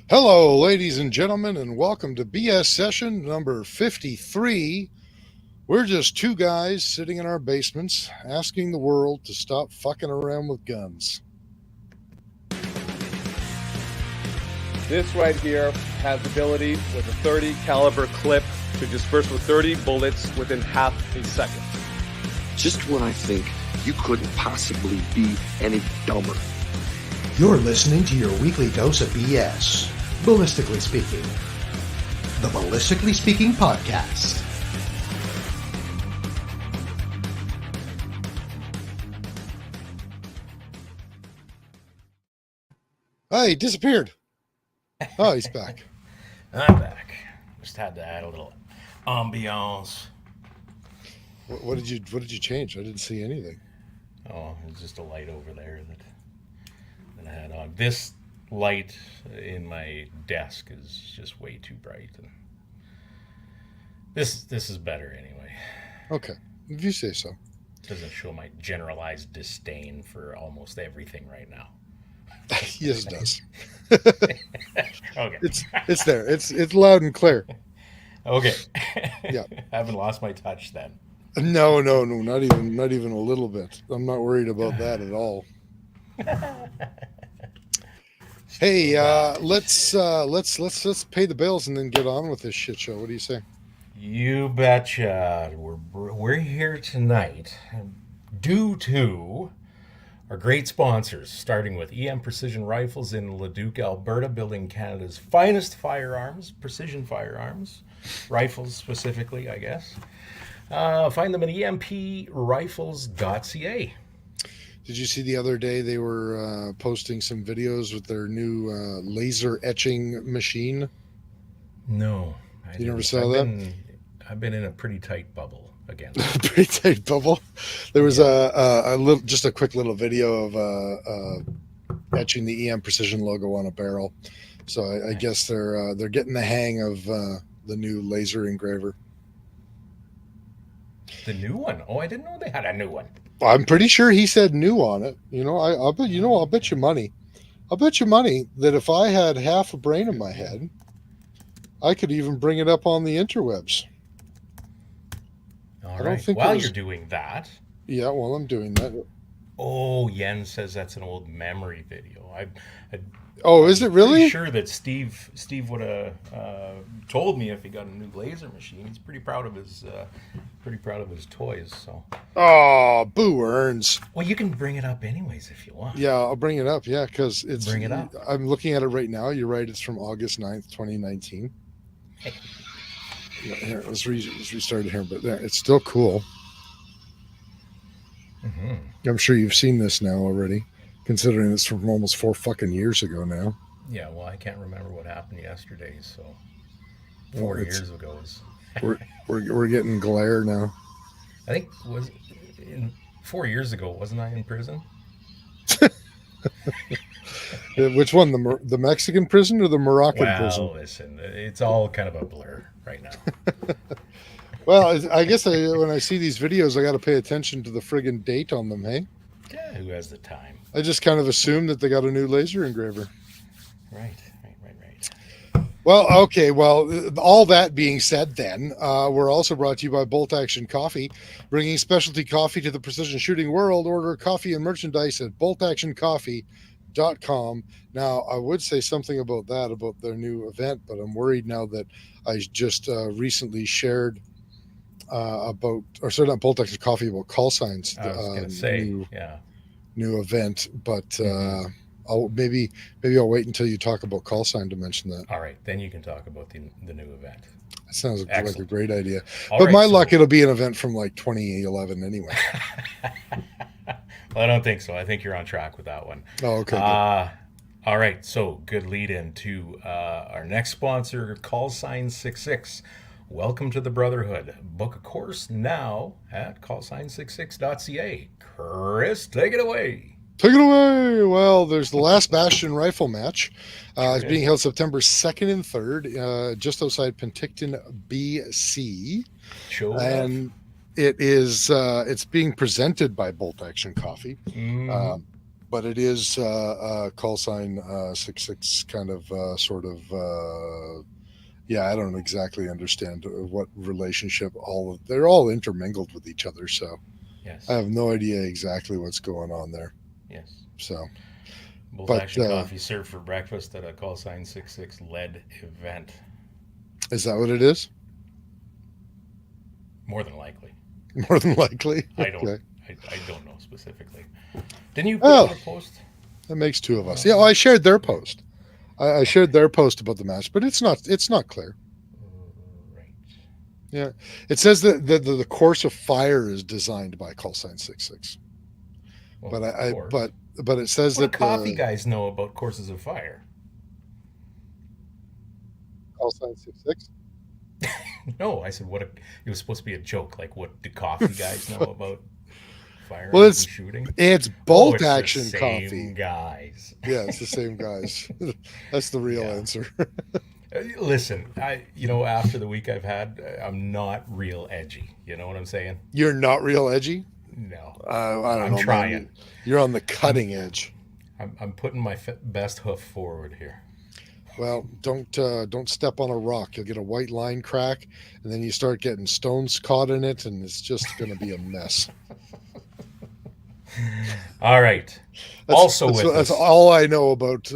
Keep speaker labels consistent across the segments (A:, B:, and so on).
A: Hello, ladies and gentlemen, and welcome to BS session number 53. We're just two guys sitting in our basements asking the world to stop fucking around with guns.
B: This right here has the ability with a 30 caliber clip to disperse with 30 bullets within half a second.
C: Just when I think you couldn't possibly be any dumber.
D: You're listening to your weekly dose of BS, Ballistically Speaking, the Ballistically Speaking podcast.
A: Oh, he disappeared. Oh, he's back.
E: I'm back. Just had to add a little ambiance.
A: What did you change? I didn't see anything.
E: Oh, it's just a light over there that I had on. This light in my desk is just way too bright, and this is better anyway.
A: Okay, if you say so.
E: Doesn't show my generalized disdain for almost everything right now.
A: Yes, it does.
E: Okay.
A: It's there. It's loud and clear.
E: Okay.
A: Yeah.
E: Haven't lost my touch then.
A: No, not even a little bit. I'm not worried about that at all. Hey, let's pay the bills and then get on with this shit show. What do you say?
E: You betcha. We're here tonight due to our great sponsors, starting with EM Precision Rifles in Leduc, Alberta, building Canada's finest firearms, precision firearms, rifles specifically, I guess. Find them at emprifles.ca.
A: Did you see the other day they were posting some videos with their new laser etching machine?
E: No.
A: You never saw that?
E: I've been in a pretty tight bubble again.
A: Pretty tight bubble. There was a little, just a quick little video of etching the EM Precision logo on a barrel. So I guess they're getting the hang of the new laser engraver.
E: The new one? Oh, I didn't know they had a new one.
A: I'm pretty sure he said new on it. I'll bet you money. I'll bet you money that if I had half a brain in my head, I could even bring it up on the interwebs.
E: All right. While you're doing that.
A: Yeah, while I'm doing that.
E: Oh, Yen says that's an old memory video.
A: Is it really?
E: I'm sure that Steve would have told me if he got a new laser machine. He's pretty proud of his toys. So.
A: Oh, boo earns.
E: Well, you can bring it up anyways if you want.
A: Yeah, I'll bring it up. Yeah, because it's.
E: Bring it up.
A: I'm looking at it right now. You're right. It's from August 9th, 2019. Here, let's restart it here, but it's still cool. Mm-hmm. I'm sure you've seen this now already, considering it's from almost 4 fucking years ago now.
E: Yeah, well, I can't remember what happened yesterday, so 4 years ago is.
A: we're getting glare now.
E: I think 4 years ago, wasn't I in prison?
A: Which one, the Mexican prison or the Moroccan prison?
E: Well, listen, it's all kind of a blur right now.
A: Well, I guess when I see these videos, I got to pay attention to the friggin' date on them, hey?
E: Yeah, who has the time?
A: I just kind of assume that they got a new laser engraver.
E: Right.
A: Well, okay. Well, all that being said, then, we're also brought to you by Bolt Action Coffee, bringing specialty coffee to the precision shooting world. Order coffee and merchandise at boltactioncoffee.com. Now, I would say something about their new event, but I'm worried now that I just recently shared not Bolt Action Coffee, about call signs.
E: I was going to say,
A: new event, but maybe I'll wait until you talk about call sign to mention that.
E: All right, then you can talk about the new event.
A: That sounds like a great idea. Luck, it'll be an event from like 2011 anyway.
E: Well, I don't think so. I think you're on track with that one.
A: Oh, okay.
E: All right, so good lead into our next sponsor, Call Sign 66. Welcome to the Brotherhood. Book a course now at callsign66.ca. Chris, take it away.
A: Take it away. Well, there's the Last Bastion rifle match. It's being held September 2nd and 3rd, just outside Penticton, BC.
E: Sure.
A: And it is it's being presented by Bolt Action Coffee. but it is call sign 66 kind of sort of. Yeah, I don't exactly understand what relationship they're all intermingled with each other. So
E: Yes.
A: I have no idea exactly what's going on there.
E: Yes.
A: So,
E: Both
A: but
E: action coffee served for breakfast at a call sign 66 led event.
A: is that what it is?
E: More than likely.
A: More than likely.
E: I don't.
A: Okay.
E: I don't know specifically. Didn't you put
A: Oh.
E: out a post?
A: That makes two of us. Yeah, I shared their post. I shared their post about the match, but it's not clear.
E: Right.
A: Yeah, it says that the course of fire is designed by call sign 66.
E: Well,
A: But
E: of course.
A: but it says
E: What
A: that
E: do coffee guys know about courses of fire?
A: call sign 66.
E: No, I said it was supposed to be a joke. Like, what do coffee guys know about fire
A: Well,
E: and shooting?
A: It's bolt
E: it's
A: action
E: the same
A: coffee.
E: guys.
A: Yeah, it's the same guys. That's the real
E: Yeah.
A: answer.
E: Listen, after the week I've had, I'm not real edgy. You know what I'm saying?
A: You're not real edgy.
E: No,
A: I don't
E: I'm
A: know.
E: trying.
A: Man. You're on the cutting edge.
E: I'm putting my best hoof forward here.
A: Well, don't step on a rock. You'll get a white line crack, and then you start getting stones caught in it, and it's just going to be a mess.
E: All right.
A: That's all I know about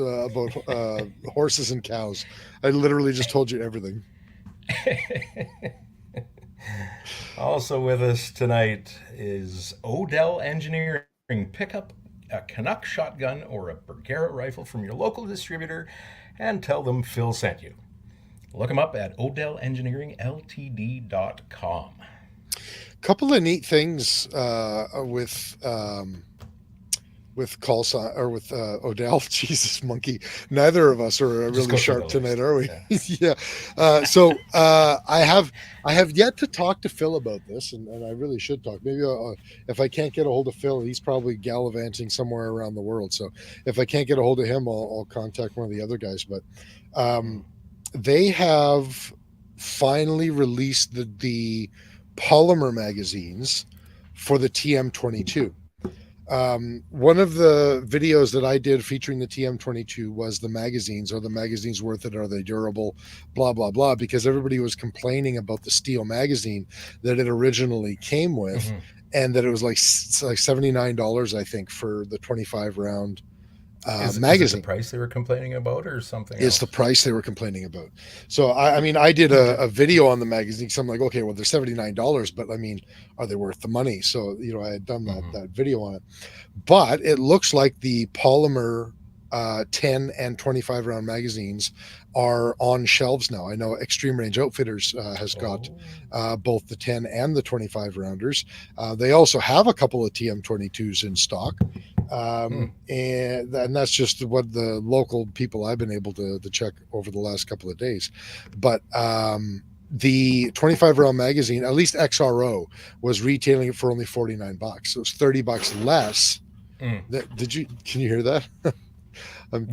A: horses and cows. I literally just told you everything.
E: Also with us tonight is Odell Engineering. Pick up a Canuck shotgun or a Bergara rifle from your local distributor and tell them Phil sent you. Look them up at odellengineeringltd.com.
A: Couple of neat things with call sign or with Odell. Jesus, monkey. Neither of us are really sharp tonight, are we? Yeah. So I have yet to talk to Phil about this, and I really should talk. Maybe if I can't get a hold of Phil, he's probably gallivanting somewhere around the world. So if I can't get a hold of him, I'll contact one of the other guys. But they have finally released the polymer magazines for the TM22. One of the videos that I did featuring the TM22 was the magazines. Are the magazines worth it? Are they durable? Blah, blah, blah. Because everybody was complaining about the steel magazine that it originally came with, and that it was like $79, I think, for the 25 round magazine.
E: Is it the price they were complaining about or something else?
A: It's the price they were complaining about. So I did a video on the magazine. So I'm like, okay, well, they're $79, but I mean, are they worth the money? So I had done that video on it, but it looks like the polymer 10 and 25 round magazines are on shelves now. I know Extreme Range Outfitters has got both the 10 and the 25 rounders. They also have a couple of TM22s in stock. And that's just what the local people I've been able to check over the last couple of days. But the 25 round magazine, at least XRO, was retailing it for only $49. So it's $30 less. Can you hear that? I'm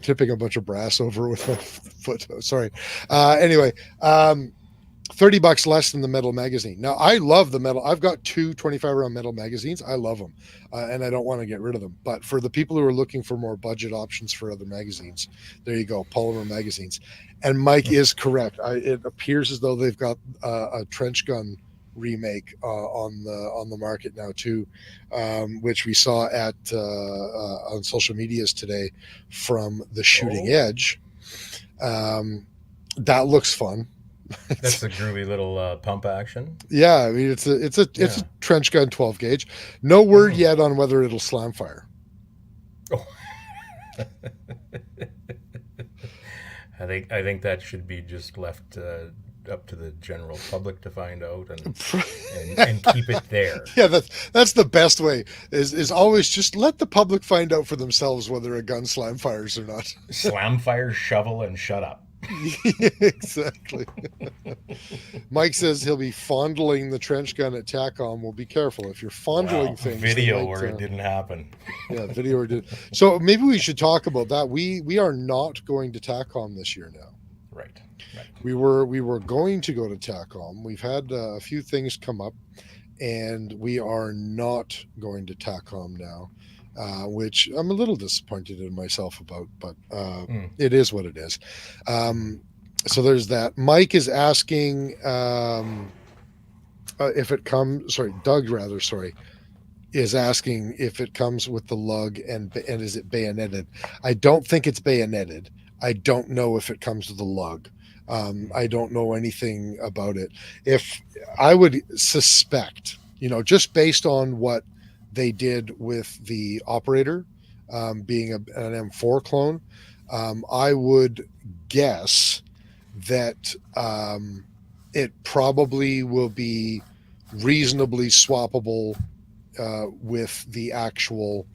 A: tipping a bunch of brass over with my foot. Sorry. Anyway, $30 less than the metal magazine. Now, I love the metal. I've got two 25 round metal magazines. I love them, and I don't want to get rid of them. But for the people who are looking for more budget options for other magazines, there you go, polymer magazines. And Mike is correct. It appears as though they've got a trench gun remake on the market now too, which we saw at on social medias today from the Shooting Edge. That looks fun.
E: That's the groovy little pump action.
A: Yeah, I mean it's a trench gun 12 gauge. No word yet on whether it'll slam fire.
E: Oh. I think that should be just left up to the general public to find out and keep it there.
A: Yeah, that's the best way. Is always just let the public find out for themselves whether a gun slam fires or not.
E: Slam fire, shovel, and shut up.
A: Exactly. Mike says he'll be fondling the trench gun at TACOM. Well, be careful if you're fondling things.
E: Video where it didn't happen.
A: Yeah, video where it did. So maybe we should talk about that. We are not going to TACOM this year now.
E: Right.
A: We were going to go to TACOM. We've had a few things come up, and we are not going to TACOM now. which I'm a little disappointed in myself about, but it is what it is. So there's that. Mike is asking if it comes. Sorry, Doug rather. Sorry, is asking if it comes with the lug and is it bayoneted. I don't think it's bayoneted. I don't know if it comes with the lug. I don't know anything about it. If I would suspect, just based on what they did with the operator being an M4 clone, I would guess that it probably will be reasonably swappable with the actual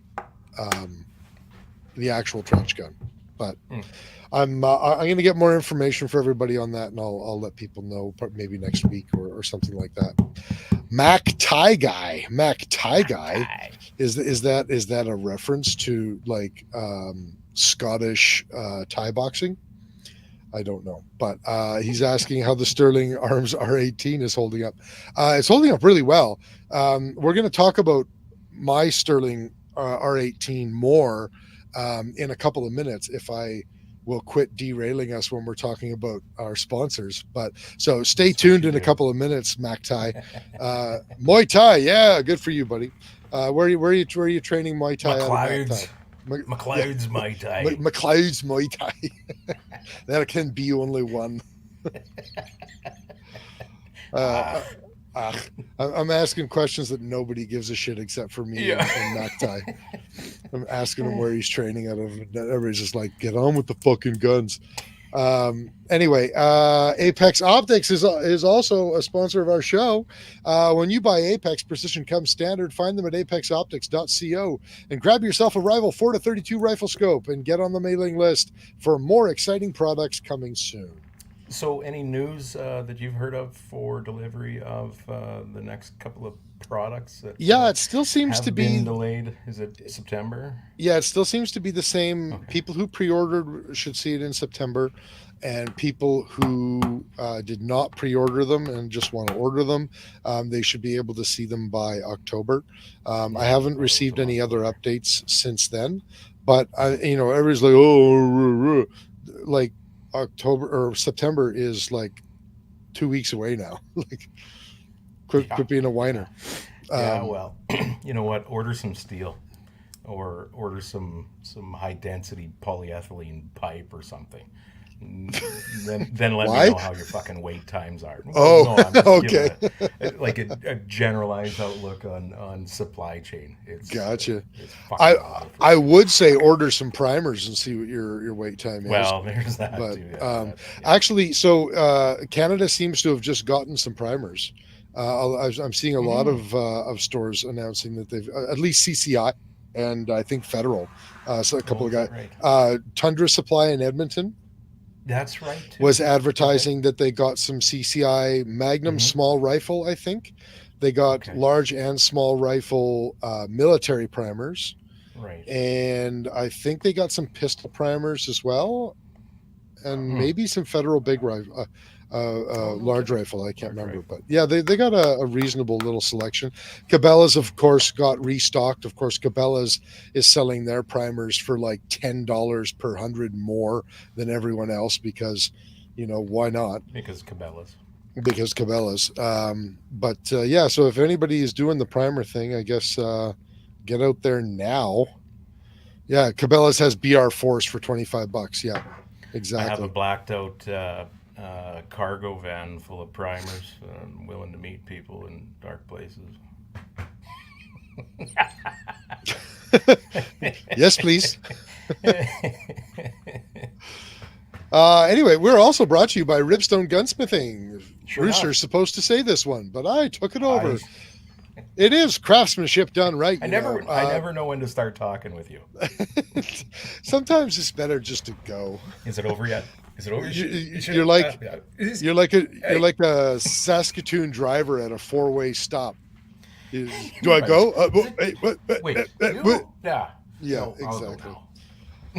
A: trench gun. But I'm going to get more information for everybody on that, and I'll let people know maybe next week or something like that. Mac Tie Guy is that a reference to like Scottish Thai boxing? I don't know, but he's asking how the Sterling Arms R18 is holding up. It's holding up really well. We're going to talk about my Sterling R18 more in a couple of minutes if I will quit derailing us when we're talking about our sponsors. But so stay tuned in a couple of minutes, Mac Thai. Muay Thai, yeah, good for you, buddy. Where are you training Muay Thai?
E: McLeod's Muay Thai.
A: McLeod's Muay Thai. That can be only one. I'm asking questions that nobody gives a shit except for me and Mac Thai. I'm asking him where he's training out of. Everybody's just like, get on with the fucking guns. Anyway, Apex Optics is also a sponsor of our show. When you buy Apex Precision comes standard, find them at apexoptics.co and grab yourself a Rival 4-32 rifle scope and get on the mailing list for more exciting products coming soon.
E: So any news that you've heard of for delivery of the next couple of products? That,
A: it still seems to be
E: delayed. Is it September?
A: Yeah, it still seems to be the same. Okay. People who pre-ordered should see it in September, and people who did not pre-order them and just want to order them, they should be able to see them by October. I haven't received any other updates since then, but everybody's like, like October or September is like 2 weeks away now. Like, quit being a whiner.
E: Well, you know what? Order some steel, or order some high density polyethylene pipe or something. Then let me know how your fucking wait times are.
A: Okay.
E: Like a generalized outlook on supply chain. It's
A: gotcha.
E: It's
A: I would say order some primers and see what your wait time is.
E: Well, there's that
A: but,
E: too.
A: Actually, so Canada seems to have just gotten some primers. I'm seeing a lot of stores announcing that they've at least CCI and I think Federal. So a couple of guys. Right. Tundra Supply in Edmonton.
E: That's right. Too.
A: Was advertising that they got some CCI Magnum small rifle. I think they got large and small rifle military primers.
E: Right.
A: And I think they got some pistol primers as well, and maybe some Federal big rifle. Large rifle, I can't remember, but yeah, they got a reasonable little selection. Cabela's, of course, got restocked. Of course, Cabela's is selling their primers for like $10 per 100 more than everyone else because, why not?
E: Because Cabela's.
A: But so if anybody is doing the primer thing, I guess get out there now. Yeah, Cabela's has BR Force for $25. Yeah, exactly.
E: I have a blacked out cargo van full of primers. I'm willing to meet people in dark places.
A: Yes, please. Anyway, we're also brought to you by Ripstone Gunsmithing. Brewster's supposed to say this one, but I took it over. It is craftsmanship done right.
E: I never know when to start talking with you.
A: Sometimes it's better just to go.
E: Is it over yet? Is it over?
A: You're like a Saskatoon driver at a 4-way stop. Do I go?
E: Wait. Yeah.
A: Yeah, exactly.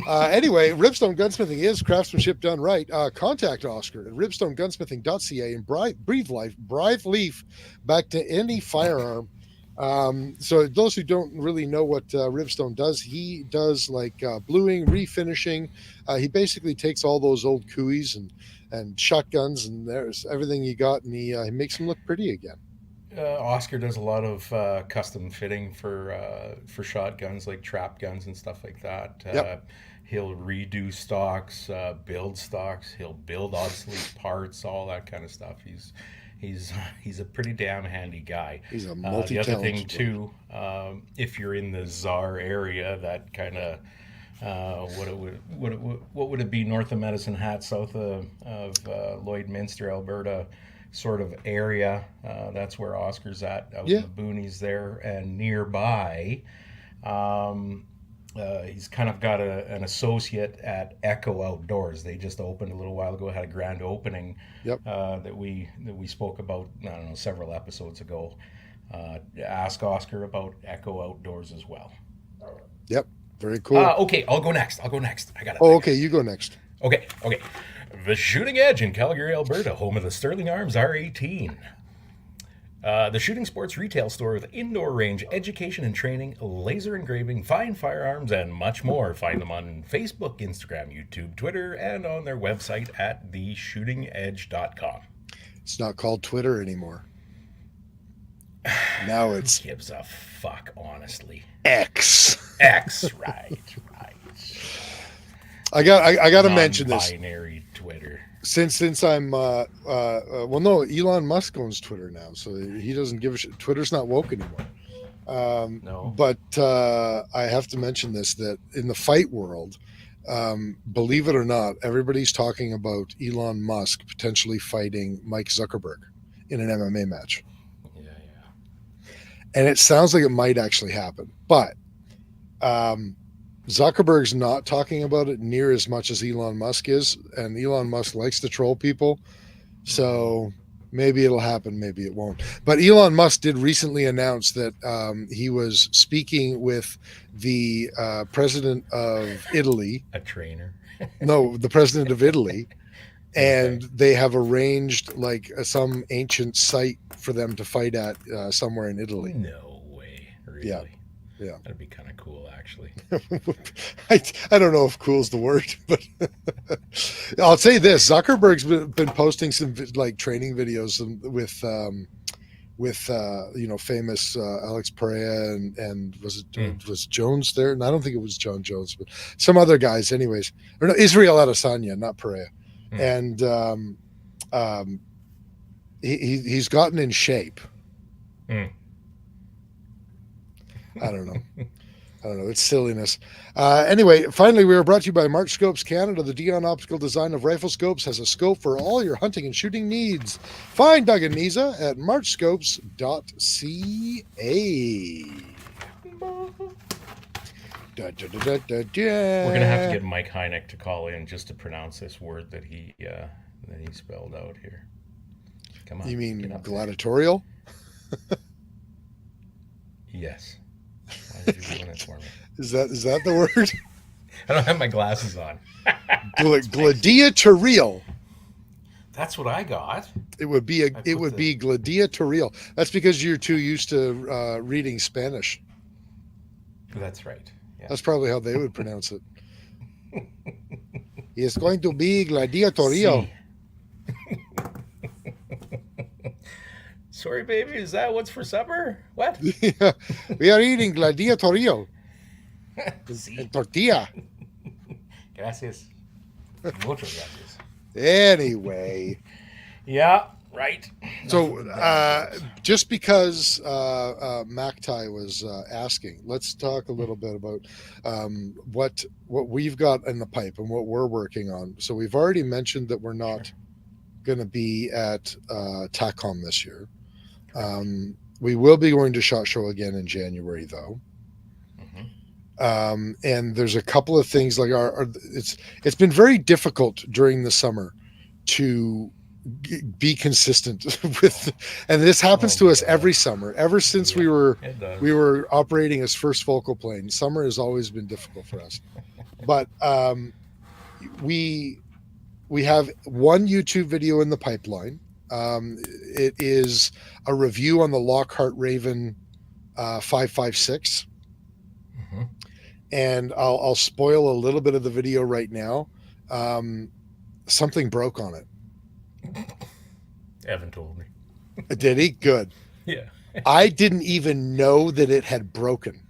A: Anyway, Ripstone Gunsmithing is craftsmanship done right. Contact Oscar at ripstonegunsmithing.ca and breathe life back to any firearm So those who don't really know what Rivstone does, he does like bluing, refinishing. He basically takes all those old cooies and shotguns and there's everything you got, and he makes them look pretty again.
E: Oscar does a lot of custom fitting for shotguns, like trap guns and stuff like that.
A: Yep.
E: He'll redo stocks, build stocks. He'll build obsolete parts, all that kind of stuff. He's a pretty damn handy guy.
A: He's a
E: The
A: multi-talented.
E: other thing too, if you're in the Czar area, that kind of what would it be, north of Medicine Hat, south of Lloydminster, Alberta, sort of area. That's where Oscar's at, out in the boonies there, and nearby. He's kind of got an associate at Echo Outdoors. They just opened a little while ago, had a grand opening.
A: Yep.
E: That we spoke about, I don't know, several episodes ago. Ask Oscar about Echo Outdoors as well.
A: Yep. Very cool.
E: Okay, I'll go next. I got it.
A: Oh, okay. You go next.
E: Okay. The Shooting Edge in Calgary, Alberta, home of the Sterling Arms R18. The shooting sports retail store with indoor range, education and training, laser engraving, fine firearms, and much more. Find them on Facebook, Instagram, YouTube, Twitter, and on their website at theshootingedge.com.
A: It's not called Twitter anymore. Now it's
E: Who gives a fuck, honestly?
A: X.
E: X, right.
A: I got to mention this.
E: Non-binary Twitter.
A: Since I'm well, no, Elon Musk owns Twitter now, so he doesn't give a shit. Twitter's not woke anymore.
E: No.
A: But I have to mention this, that in the fight world, believe it or not, everybody's talking about Elon Musk potentially fighting Mike Zuckerberg in an MMA match.
E: Yeah.
A: And it sounds like it might actually happen, but Zuckerberg's not talking about it near as much as Elon Musk is, and Elon Musk likes to troll people, so maybe it'll happen, maybe it won't. But Elon Musk did recently announce that he was speaking with the president of Italy.
E: A trainer.
A: No, the president of Italy. And they have arranged like some ancient site for them to fight at somewhere in Italy.
E: No way, really?
A: Yeah.
E: That'd be kind of cool, actually.
A: I don't know if cool's the word, but I'll say this: Zuckerberg's been posting some like training videos with famous Alex Pereira and was Jones there? And I don't think it was John Jones, but some other guys, anyways. Or no, Israel Adesanya, not Pereira. And he's gotten in shape. I don't know. It's silliness. Anyway, finally, we are brought to you by March Scopes Canada. The Dion optical design of rifle scopes has a scope for all your hunting and shooting needs. Find Doug and Nisa at marchscopes.ca.
E: We're gonna have to get Mike Hynek to call in just to pronounce this word that he spelled out here. Come on.
A: You mean gladiatorial?
E: Yes. Why did you ruin it for me?
A: Is that the word?
E: I don't have my glasses on.
A: Gladiatorial.
E: That's what I got.
A: It would be gladiatorial. That's because you're too used to reading Spanish.
E: That's right. Yeah.
A: That's probably how they would pronounce it. It's going to be gladiatorial.
E: Sorry, baby. Is that what's for supper? What?
A: Yeah, we are eating gladiatorial. And tortilla.
E: Gracias. Muchas gracias.
A: Anyway.
E: Yeah, right.
A: So just because MacTie was asking, let's talk a little bit about what we've got in the pipe and what we're working on. So we've already mentioned that we're not going to be at TACOM this year. We will be going to SHOT Show again in January, though. And there's a couple of things like it's been very difficult during the summer to be consistent with, and this happens to us every summer ever since we were operating as First Focal Plane. Summer has always been difficult for us, but we have one YouTube video in the pipeline. It is a review on the Lockhart Raven 5.56.
E: Mm-hmm.
A: And I'll spoil a little bit of the video right now. Something broke on it.
E: Evan told me.
A: Did he? Good.
E: Yeah.
A: I didn't even know that it had broken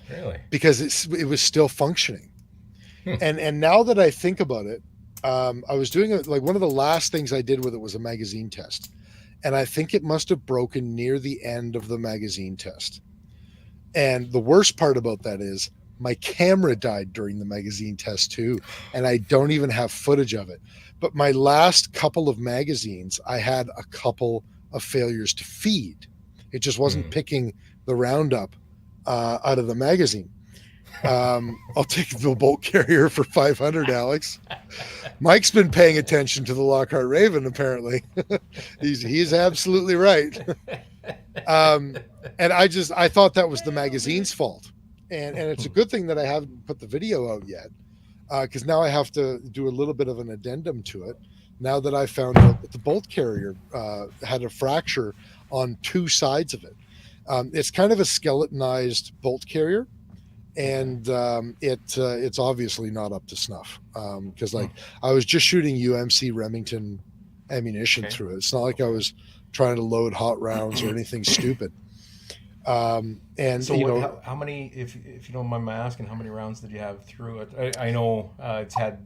E: Really?
A: because it was still functioning. And now that I think about it, I was doing like one of the last things I did with it was a magazine test. And I think it must have broken near the end of the magazine test. And the worst part about that is my camera died during the magazine test too. And I don't even have footage of it. But my last couple of magazines, I had a couple of failures to feed. It just wasn't picking the roundup out of the magazine. I'll take the bolt carrier for 500, Alex. Mike's been paying attention to the Lockhart Raven, apparently. he's absolutely right. And I thought that was the magazine's fault. And it's a good thing that I haven't put the video out yet, because now I have to do a little bit of an addendum to it. Now that I found out that the bolt carrier had a fracture on two sides of it. It's kind of a skeletonized bolt carrier. And it's obviously not up to snuff, because I was just shooting UMC Remington ammunition through it. It's not like I was trying to load hot rounds or anything stupid. And
E: so how many, if you don't mind my asking, how many rounds did you have through it? I know it's had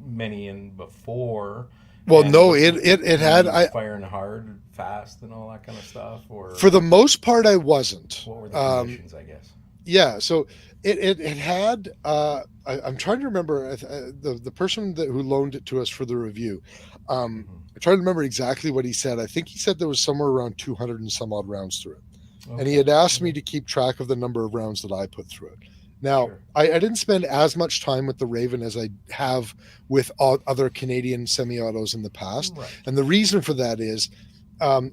E: many in before.
A: Well, no, it had
E: firing hard, fast, and all that kind of stuff. Or
A: for the most part, I wasn't.
E: What were the conditions? I guess.
A: Yeah, so it had. I'm trying to remember the person who loaned it to us for the review. I'm trying to remember exactly what he said. I think he said there was somewhere around 200 and some odd rounds through it. Okay. And he had asked me to keep track of the number of rounds that I put through it. Now, sure. I didn't spend as much time with the Raven as I have with other Canadian semi-autos in the past. Right. And the reason for that is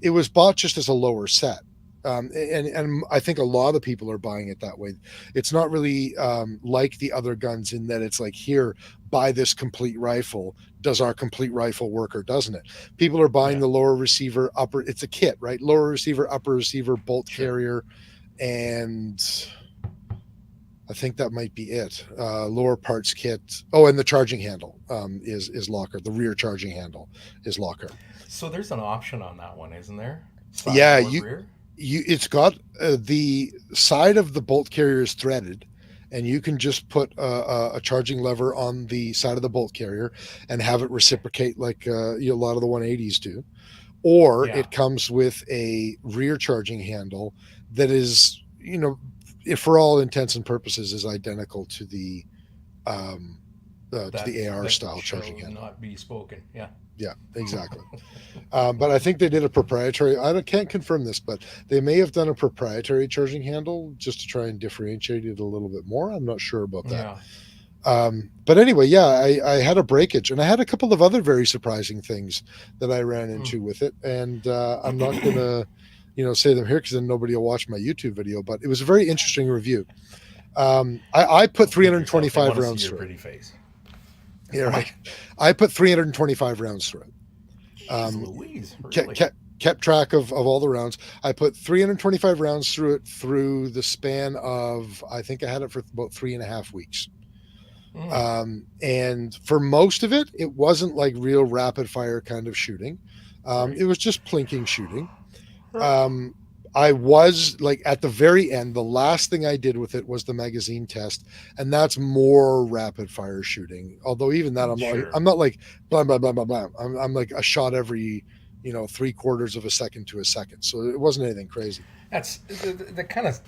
A: it was bought just as a lower set. And I think a lot of people are buying it that way. It's not really like the other guns in that it's like, here, buy this complete rifle. Does our complete rifle work or doesn't it? People are buying the lower receiver, upper. It's a kit, right? Lower receiver, upper receiver, bolt carrier, and I think that might be it. Lower parts kit. Oh, and the charging handle is Lockhart. The rear charging handle is Lockhart.
E: So there's an option on that one, isn't there?
A: Rear? It's got the side of the bolt carrier is threaded, and you can just put a charging lever on the side of the bolt carrier and have it reciprocate like a lot of the 180s do. Or it comes with a rear charging handle that is, if for all intents and purposes, is identical to the AR style charging handle.
E: Not be spoken.
A: Yeah, exactly. But I think they did a proprietary. I can't confirm this, but they may have done a proprietary charging handle just to try and differentiate it a little bit more. I'm not sure about that. Yeah. But anyway, I had a breakage, and I had a couple of other very surprising things that I ran into with it. And I'm not going to, say them here because then nobody will watch my YouTube video. But it was a very interesting review. I put 325 rounds through it.
E: Face.
A: Yeah, right. I put 325 rounds through it.
E: Louise, really?
A: Kept track of all the rounds. I put 325 rounds through it through the span of, I think I had it for about 3.5 weeks. And for most of it, it wasn't like real rapid fire kind of shooting. It was just plinking shooting. I was like at the very end, the last thing I did with it was the magazine test, and that's more rapid fire shooting. Although even that, I'm not like blah blah blah blah blah. I'm like a shot every 3/4 of a second to a second. So it wasn't anything crazy.
E: That's that kind of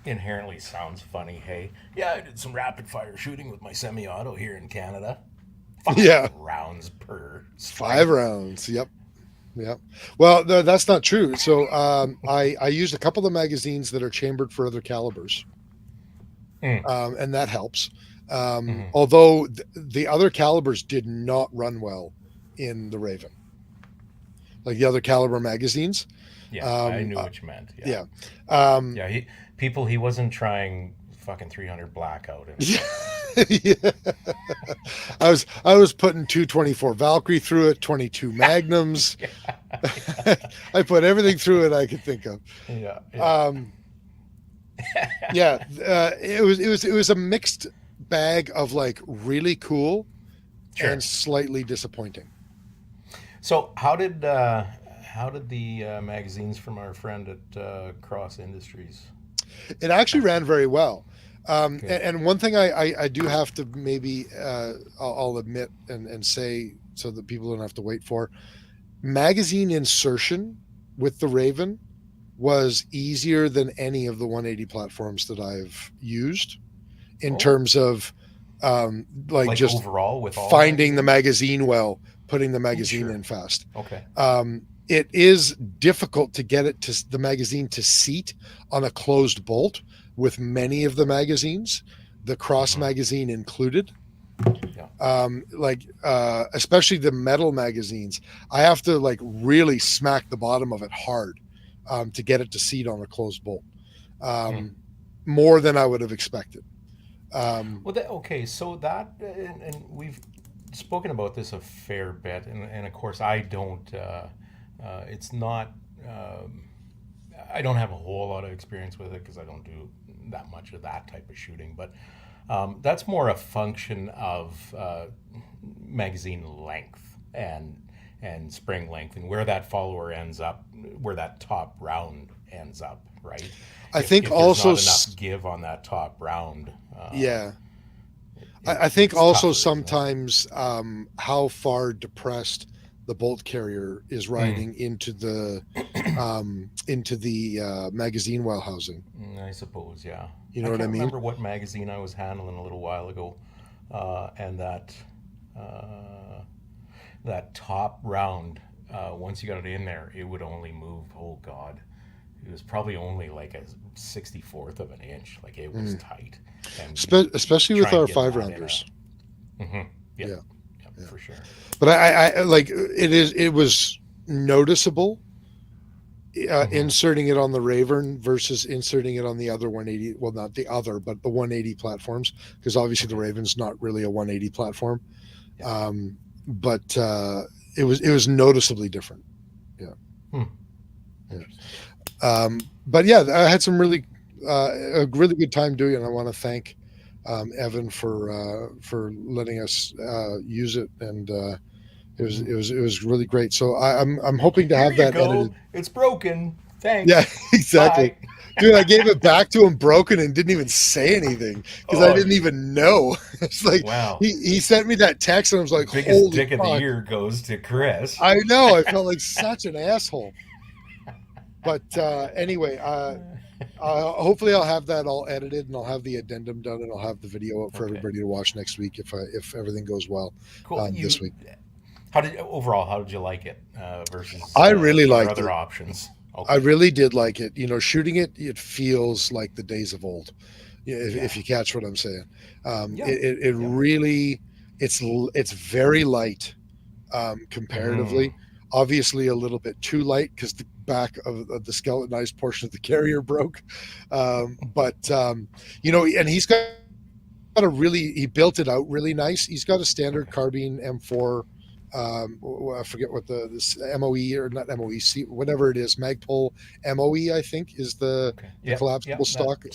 E: inherently sounds funny. Hey, I did some rapid fire shooting with my semi-auto here in Canada. 5 rounds per strike.
A: 5 rounds. Yep. Yeah. Well, that's not true. So I used a couple of magazines that are chambered for other calibers, and that helps. Although the other calibers did not run well in the Raven, like the other caliber magazines.
E: Yeah, I knew what you meant.
A: Yeah.
E: He wasn't trying fucking 300 blackout.
A: Yeah. I was putting 224 Valkyrie through it, 22 Magnums. I put everything through it I could think of. Yeah, it was a mixed bag of like really cool
E: Sure.
A: and slightly disappointing.
E: So how did the magazines from our friend at Cross Industries?
A: It actually ran very well.
E: Good.
A: And one thing I do have to maybe I'll admit and say so that people don't have to wait for, magazine insertion with the Raven was easier than any of the 180 platforms that I've used in
E: Oh.
A: terms of like just
E: overall with all
A: finding the
E: magazines?
A: magazine well, putting the magazine
E: Sure.
A: in fast.
E: Okay.
A: It is difficult to get it to the magazine to seat on a closed bolt with many of the magazines, the Cross magazine included.
E: Yeah.
A: Especially the metal magazines, I have to like really smack the bottom of it hard to get it to seat on a closed bolt, more than I would have expected.
E: Well, okay, so that, and we've spoken about this a fair bit, and of course, I don't. It's not. I don't have a whole lot of experience with it because I don't do that much of that type of shooting, but that's more a function of magazine length and spring length and where that follower ends up, where that top round ends up, right?
A: I think
E: if
A: also
E: there's not enough give on that top round.
A: Yeah. I think
E: it's
A: also
E: tougher, isn't it?
A: sometimes how far depressed the bolt carrier is riding into the magazine well housing.
E: I suppose, yeah.
A: You know what I
E: can't
A: mean?
E: remember what magazine I was handling a little while ago, and that top round, once you got it in there, it would only move. Oh God, it was probably only like a 64th of an inch. Like it was tight. And
A: Especially with
E: try and
A: our
E: get
A: 5-rounders.
E: Yeah,
A: Yeah.
E: for sure.
A: But I like it was noticeable inserting it on the Raven versus inserting it on the other 180. Well, not the other, but the 180 platforms, because obviously the Raven's not really a 180 platform.
E: Yeah.
A: But it was noticeably different. Yeah. But yeah, I had some really a really good time doing it. And I want to thank Evan for letting us use it, and it was really great. So I'm hoping to have
E: Here you
A: that
E: go.
A: edited.
E: It's broken. Thanks.
A: Yeah, exactly.
E: Bye.
A: Dude, I gave it back to him broken and didn't even say anything because I didn't even know. It's like
E: Wow.
A: he sent me that text and I was like,
E: Biggest
A: holy
E: dick of the
A: fuck.
E: year goes to Chris.
A: I know. I felt like such an asshole. But anyway, hopefully I'll have that all edited and I'll have the addendum done and I'll have the video up for everybody to watch next week if everything goes well.
E: Cool.
A: This week.
E: How did you like it versus?
A: I really
E: your
A: liked
E: other
A: it.
E: options. Okay.
A: I really did like it. You know, shooting it feels like the days of old. If you catch what I'm saying, it really it's very light comparatively. Obviously, a little bit too light because the back of the skeletonized portion of the carrier broke. But you know, and he's got he built it out really nice. He's got a standard carbine M4. I forget what this MOE or not MOE, whatever it is, Magpul MOE, I think is the collapsible stock.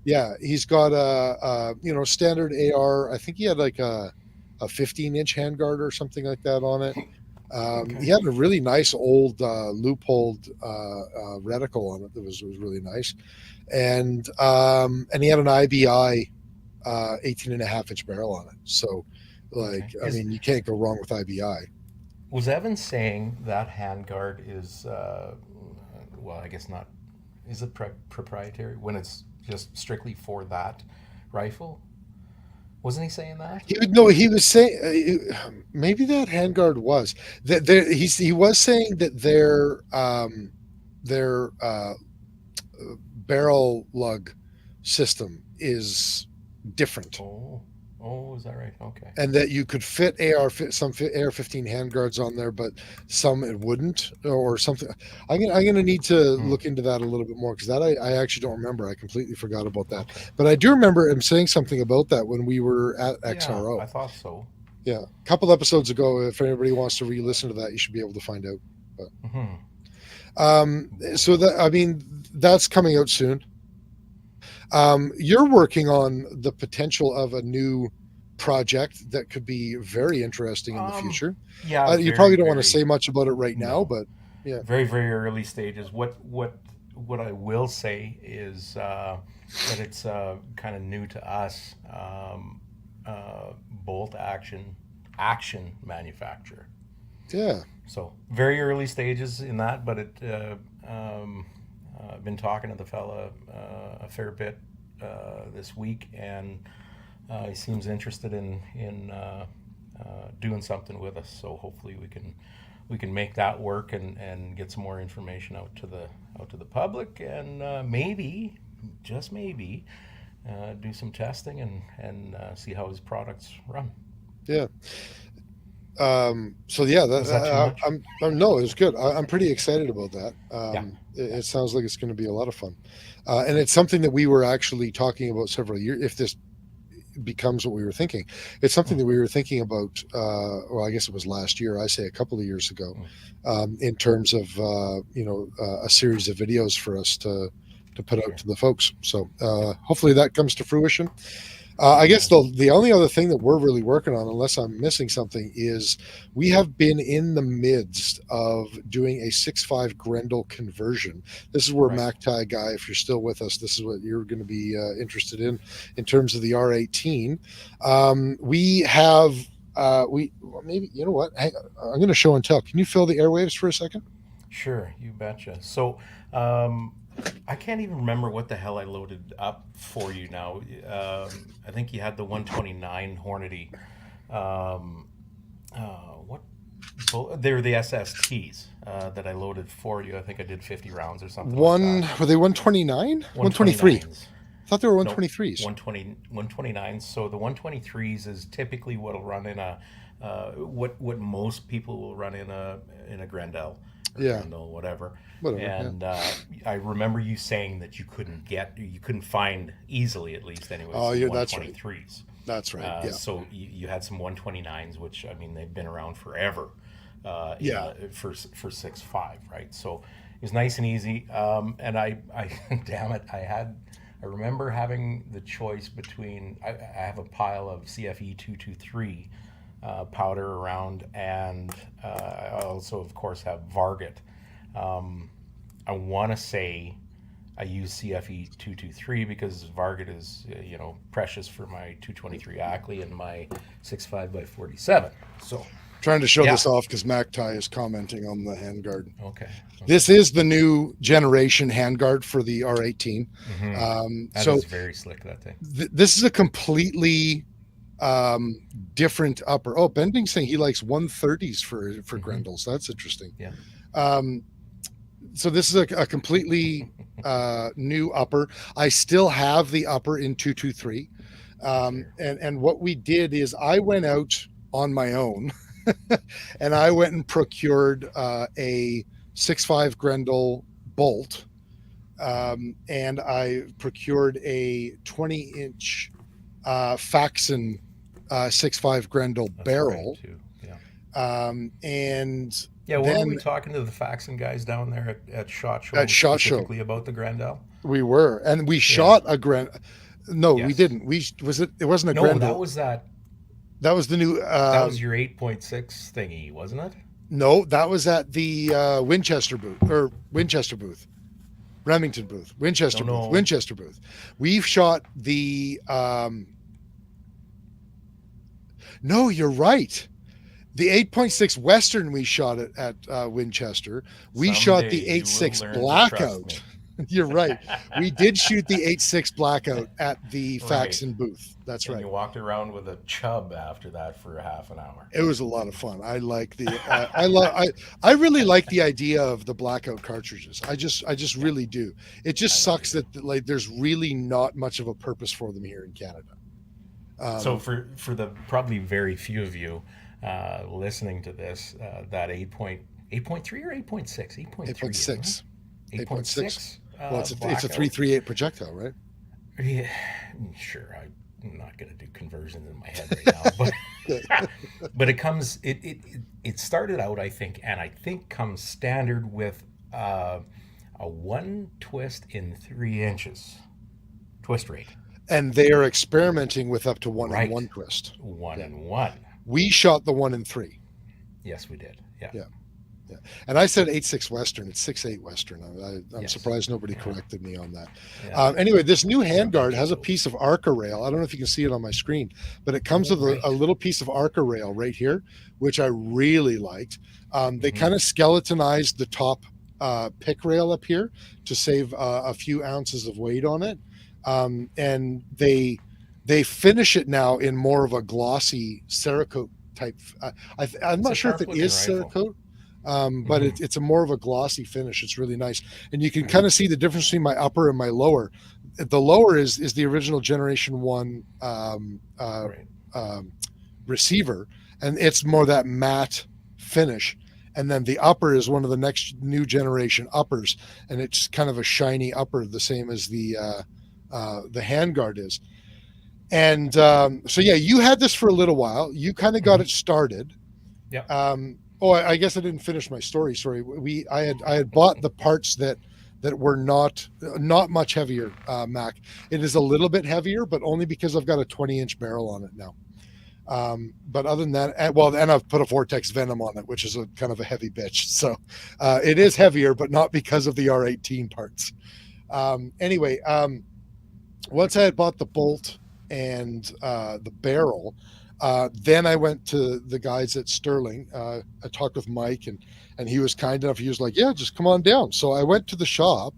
A: Yeah, he's got a standard AR. I think he had like a 15-inch handguard or something like that on it. He had a really nice old loopholed reticle on it that was really nice, and he had an IBI 18.5-inch barrel on it. So. I mean, you can't go wrong with IBI.
E: Was Evan saying that handguard is, well, I guess not, is it proprietary when it's just strictly for that rifle? Wasn't he saying that?
A: He was saying maybe that handguard was that he was saying that their barrel lug system is different.
E: Oh, is that right? Okay.
A: And that you could fit some AR-15 handguards on there, but some it wouldn't, or something. I'm gonna need to look into that a little bit more because that I actually don't remember. I completely forgot about that. Okay. But I do remember him saying something about that when we were at XRO.
E: I thought so.
A: Yeah, a couple episodes ago. If anybody wants to re-listen to that, you should be able to find out. But, so that that's coming out soon. You're working on the potential of a new project that could be very interesting in the future.
E: Yeah,
A: You
E: very,
A: probably don't want to
E: very,
A: say much about it right now,
E: no,
A: but yeah,
E: very, very early stages. What I will say is that it's kind of new to us. Bolt action manufacturer.
A: yeah,
E: So very early stages in that, but I've been talking to the fella a fair bit this week, and he seems interested in doing something with us. So hopefully we can make that work and get some more information out to the public, and maybe, just maybe, do some testing and see how his products run.
A: yeah. So yeah,
E: Was that too much?
A: I'm no, it was good. I'm pretty excited about that.
E: Yeah.
A: It sounds like it's going to be a lot of fun, and it's something that we were actually talking about several years. If this becomes what we were thinking, it's something that we were thinking about. Well, I guess it was last year. I say a couple of years ago, in terms of a series of videos for us to put out to the folks. So hopefully that comes to fruition. I guess the only other thing that we're really working on, unless I'm missing something, is we have been in the midst of doing a 6.5 Grendel conversion. This is where
E: Right.
A: MacTie guy, if you're still with us, this is what you're going to be interested in terms of the R18. We have maybe, you know what? Hang on, I'm going to show and tell. Can you fill the airwaves for a second?
E: Sure, you betcha. So, I can't even remember what the hell I loaded up for you now. I think you had the 129 Hornady. What? They were the SSTs that I loaded for you. I think I did 50 rounds or something like that.
A: Were they 129? 123.
E: 129s.
A: I thought they were
E: No,
A: 123s.
E: 129s. So the 123s is typically what'll run in a what most people will run in a Grendel or
A: Yeah.
E: Grendel, whatever.
A: Whatever,
E: And I remember you saying that you couldn't find easily, at least anyways,
A: Oh,
E: some
A: yeah, that's right.
E: 123s.
A: That's right. Yeah.
E: So you had some 129s, which I mean they've been around forever.
A: Yeah.
E: For 6.5, right? So it was nice and easy. And I damn it, I remember having the choice between I have a pile of CFE 223 powder around, and I also of course have Varget. I want to say I use CFE 223 because Varget is precious for my 223 Ackley and my 6.5 by 47. So
A: Trying to show
E: Yeah.
A: this off because MacTie is commenting on the handguard.
E: okay,
A: This is the new generation handguard for the R18.
E: that
A: So
E: is very slick, that thing.
A: this is a completely different upper. Oh, Bending's saying he likes 130s for Grendels. That's interesting.
E: Yeah.
A: So this is a completely new upper. I still have the upper in 223. And what we did is I went out on my own and I went and procured a 6.5 Grendel bolt. And I procured a 20-inch Faxon 6.5 Grendel
E: That's
A: barrel.
E: right, too. Yeah.
A: And
E: Yeah, weren't
A: then
E: we talking to the Faxon guys down there at SHOT Show
A: At SHOT Show.
E: specifically about the Grendel?
A: we were, and we shot a No, we
E: Yes.
A: didn't. It wasn't a
E: No,
A: Grendel.
E: that was
A: the new.
E: that was your 8.6 thingy, wasn't it?
A: No, that was at the Winchester booth, Remington booth, Winchester
E: No.
A: booth, Winchester booth. We've shot the. No, you're right. The 8.6 Western we shot it at Winchester. We shot the
E: Someday you will
A: 8.6
E: learn to
A: Blackout.
E: trust me.
A: You're right. We did shoot the 8.6 Blackout at the
E: Right.
A: Faxon booth. That's
E: And
A: right.
E: you walked around with a chub after that for a half an hour.
A: It was a lot of fun. I like the I really like the idea of the Blackout cartridges. I just really do. It just
E: I know
A: sucks
E: you
A: that like there's really not much of a purpose for them here in Canada.
E: So for the probably very few of you listening to this, that 8.3 or 8.6?
A: 8.6.
E: 8.6.
A: Well, it's a
E: Blackout.
A: 338 projectile, right?
E: Yeah, sure. I'm not going to do conversions in my head right now, but it started out, I think comes standard with a one twist in 3 inches. twist rate.
A: And they are experimenting with up to 1
E: Right.
A: in 1 twist.
E: 1
A: Yeah.
E: in 1.
A: We shot the 1 in 3.
E: Yes, we did. Yeah.
A: Yeah. And I said 8.6 Western. It's 6.8 Western. I'm
E: Yes.
A: surprised nobody
E: Yeah.
A: corrected me on that.
E: Yeah.
A: Anyway, this new handguard has a piece of Arca rail. I don't know if you can see it on my screen, but it comes with a little piece of Arca rail right here, which I really liked. They kind of skeletonized the top pick rail up here to save a few ounces of weight on it. And they finish it now in more of a glossy Cerakote type. I'm not sure if it is Cerakote. But it's a more of a glossy finish. It's really nice, and you can kind of see the difference between my upper and my lower. The lower is the original Generation 1 receiver, and it's more that matte finish. And then the upper is one of the next new generation uppers, and it's kind of a shiny upper, the same as the handguard is. And so yeah, you had this for a little while. You kind of got it started.
E: Yeah.
A: Oh, I guess I didn't finish my story. Sorry. I had bought the parts that were not much heavier, Mac. It is a little bit heavier, but only because I've got a 20-inch barrel on it now. But other than that, and I've put a Vortex Venom on it, which is a kind of a heavy bitch. So it is heavier, but not because of the R18 parts. Anyway, once I had bought the bolt and the barrel, then I went to the guys at Sterling. I talked with Mike, and he was kind enough. He was like, "Yeah, just come on down." So I went to the shop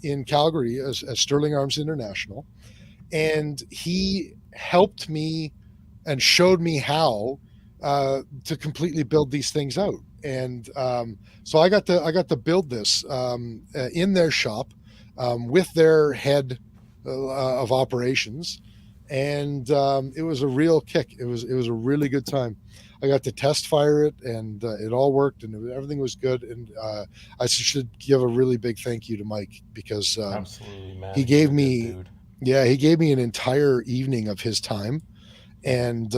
A: in Calgary as Sterling Arms International, and he helped me and showed me how to completely build these things out. And so I got to build this in their shop with their head of operations. And it was a real kick. It was a really good time. I got to test fire it, and it all worked, and everything was good. And I should give a really big thank you to Mike, because
E: Absolutely, man.
A: he gave me an entire evening of his time. And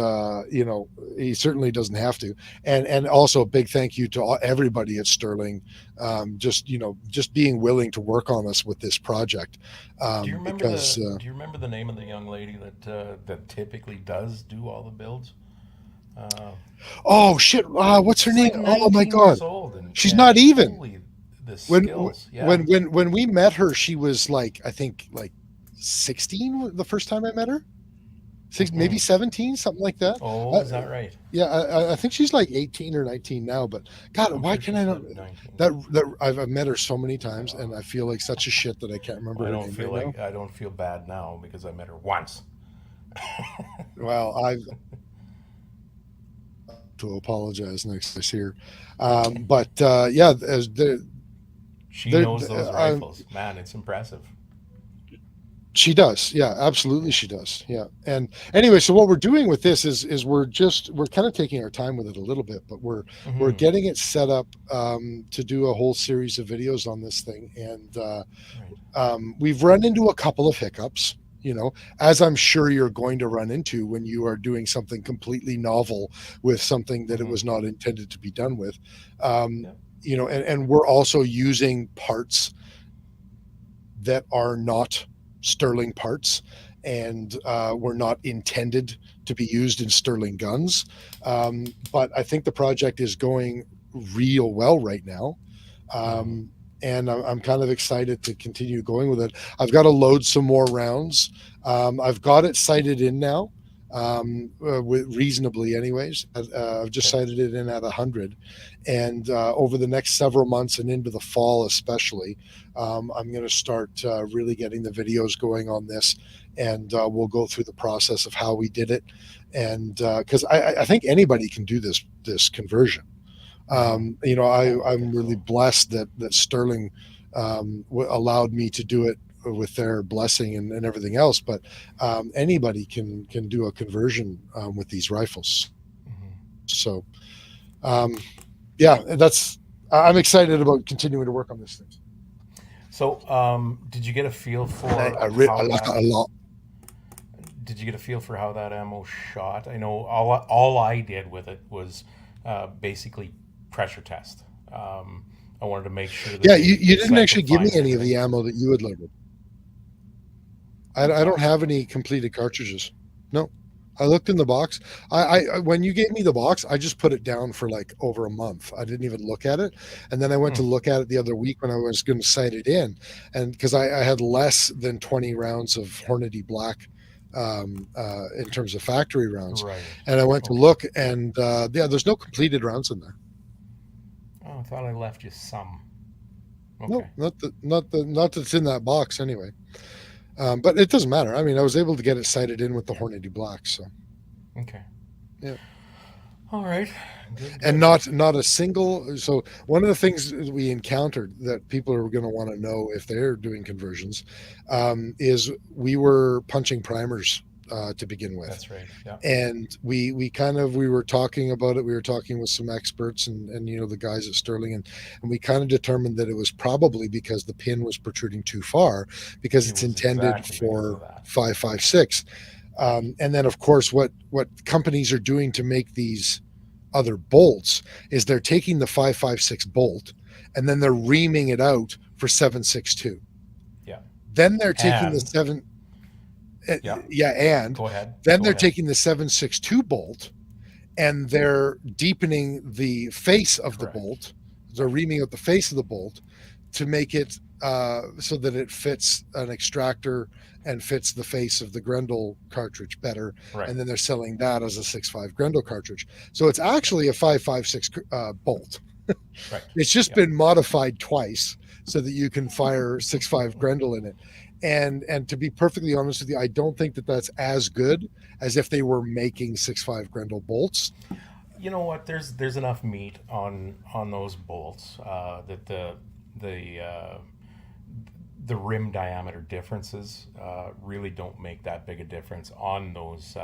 A: he certainly doesn't have to. And also a big thank you to everybody at Sterling, just being willing to work on us with this project.
E: Do you remember the name of the young lady that typically does do all the builds?
A: Oh shit! What's her name?
E: Like
A: Oh my god! She's not even.
E: Holy, the
A: When
E: skills. Yeah.
A: when we met her, she was like, I think like 16 the first time I met her. Maybe 17, something like that.
E: Oh, is that right?
A: Yeah, I think she's like 18 or 19 now. But God, why can I not? That I've met her so many times, and I feel like such a shit that I can't remember her name.
E: I don't feel bad now because I met her once.
A: Well, I've to apologize next time I see her. But yeah,
E: she knows those rifles, man. It's impressive.
A: She does. Yeah, absolutely. She does. Yeah. And anyway, so what we're doing with this is we're kind of taking our time with it a little bit, but we're getting it set up to do a whole series of videos on this thing. And we've run into a couple of hiccups, as I'm sure you're going to run into when you are doing something completely novel with something that it was not intended to be done with. And we're also using parts that are not Sterling parts, and were not intended to be used in Sterling guns. But I think the project is going real well right now. And I'm kind of excited to continue going with it. I've got to load some more rounds. I've got it sighted in now, reasonably anyways. I've just sighted it in at 100. And over the next several months and into the fall especially, I'm going to start really getting the videos going on this, and we'll go through the process of how we did it. And because I think anybody can do this conversion. I'm really blessed that Sterling allowed me to do it with their blessing and everything else. But anybody can do a conversion with these rifles. So, yeah, I'm excited about continuing to work on this thing.
E: So, did you get a feel for?
A: I like it a lot.
E: Did you get a feel for how that ammo shot? I know all I did with it was basically pressure test. I wanted to make sure that
A: you didn't actually give me any of the ammo that you had loaded. I don't have any completed cartridges. No, I looked in the box. I when you gave me the box, I just put it down for like over a month. I didn't even look at it, and then I went to look at it the other week when I was going to sight it in, and because I had less than 20 rounds of Hornady Black in terms of factory rounds,
E: Right.
A: and I went to look, and yeah, there's no completed rounds in there.
E: Oh, I thought I left you some.
A: No,
E: Okay.
A: not that's in that box anyway. But it doesn't matter. I mean, I was able to get it sighted in with the Hornady Black, so
E: Okay.
A: yeah.
E: All right. Good,
A: And
E: good.
A: not a single. So one of the things that we encountered that people are going to want to know if they're doing conversions is we were punching primers to begin with.
E: That's right. Yeah.
A: And we were talking about it. We were talking with some experts and the guys at Sterling, and we kind of determined that it was probably because the pin was protruding too far, because
E: It
A: it's
E: was
A: intended
E: exactly because
A: for
E: of that.
A: 5.56. And then of course what companies are doing to make these other bolts is they're taking the 5.56 bolt and then they're reaming it out for 7.62.
E: Yeah.
A: Then they're taking the
E: And-
A: 7
E: Yeah.
A: and
E: Go ahead.
A: then
E: Go
A: they're
E: ahead.
A: taking the 7.62 bolt and they're deepening the face of
E: Correct.
A: the bolt. They're reaming out the face of the bolt to make it so that it fits an extractor and fits the face of the Grendel cartridge better.
E: Right.
A: And then they're selling that as a 6.5 Grendel cartridge. So it's actually a 5.56 bolt.
E: Right.
A: It's just
E: Yeah.
A: been modified twice so that you can fire 6.5 Grendel in it. And to be perfectly honest with you, I don't think that that's as good as if they were making 6.5 Grendel bolts.
E: You know what? There's enough meat on those bolts that the rim diameter differences really don't make that big a difference on those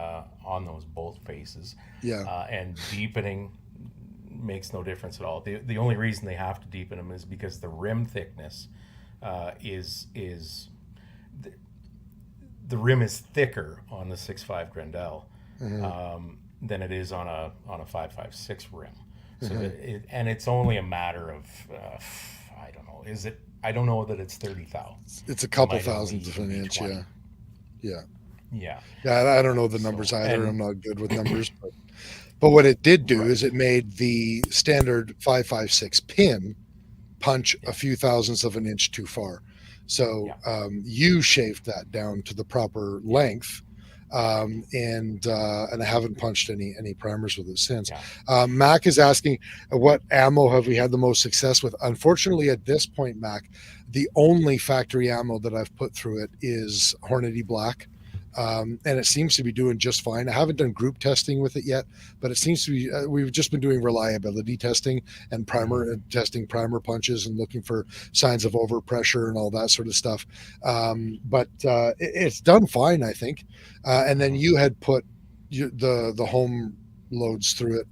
E: bolt faces.
A: Yeah.
E: And deepening makes no difference at all. The only reason they have to deepen them is because the rim thickness is the rim is thicker on the 6.5 Grendel than it is on a 5.56 rim. So and it's only a matter of I don't know. Is it? I don't know that it's 30 thou.
A: It's a couple
E: Might only
A: thousandths of an
E: be
A: inch.
E: 20.
A: Yeah. Yeah.
E: Yeah.
A: Yeah. I don't know the numbers
E: So,
A: either.
E: and-
A: I'm not good with numbers. But what it did do is it made the standard 5.56 pin punch a few thousandths of an inch too far. So you shaved that down to the proper length. And I haven't punched any primers with it since.
E: Yeah.
A: Mac is asking, what ammo have we had the most success with? Unfortunately, at this point, Mac, the only factory ammo that I've put through it is Hornady Black. And it seems to be doing just fine. I haven't done group testing with it yet, but it seems to be, we've just been doing reliability testing and testing primer punches and looking for signs of overpressure and all that sort of stuff. But it's done fine, I think. And then you had put the home loads through it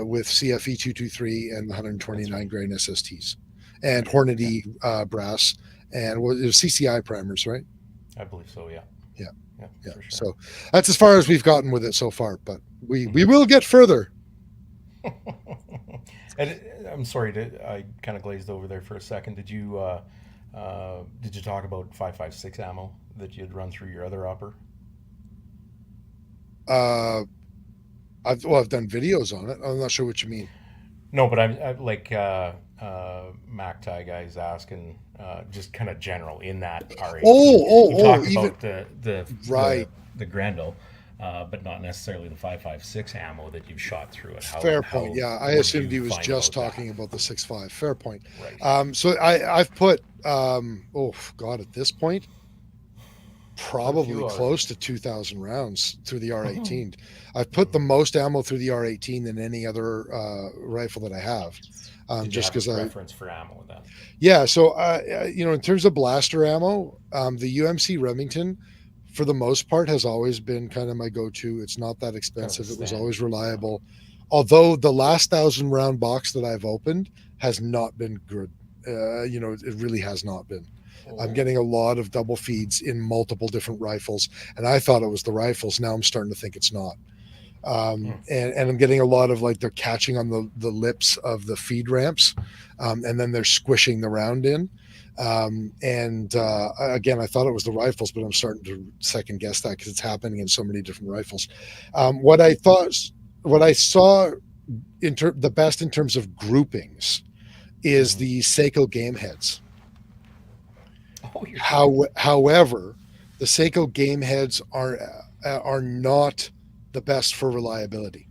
A: with CFE 223 and 129 grain SSTs and Hornady brass, and it was CCI primers, right?
E: I believe so. Yeah.
A: Yeah.
E: Yeah. For sure.
A: So that's as far as we've gotten with it so far, but we will get further.
E: And I'm sorry, I kind of glazed over there for a second. Did you talk about 5.56 ammo that you'd run through your other upper?
A: I've done videos on it. I'm not sure what you mean.
E: No, but I'm like Mac Tie guys asking just kind of general in that R18. You talked about the Grendel, but not necessarily the 5.56 ammo that you've shot through it.
A: Fair point. Yeah, I assumed he was just talking about the 6.5. Fair point.
E: Right.
A: So I've put at this point, probably close to 2,000 rounds through the R18. I've put the most ammo through the R18 than any other rifle that I have. Just because I
E: reference for ammo then.
A: Yeah, so in terms of blaster ammo, the UMC Remington, for the most part, has always been kind of my go-to. It's not that expensive. It was always reliable. Although the last 1,000 round box that I've opened has not been good. It really has not been. I'm getting a lot of double feeds in multiple different rifles, and I thought it was the rifles. Now I'm starting to think it's not. And I'm getting a lot of like they're catching on the lips of the feed ramps, and then they're squishing the round in. Again, I thought it was the rifles, but I'm starting to second guess that because it's happening in so many different rifles. What I saw the best in terms of groupings is the Seiko game heads. However, the Seiko game heads are not the best for reliability.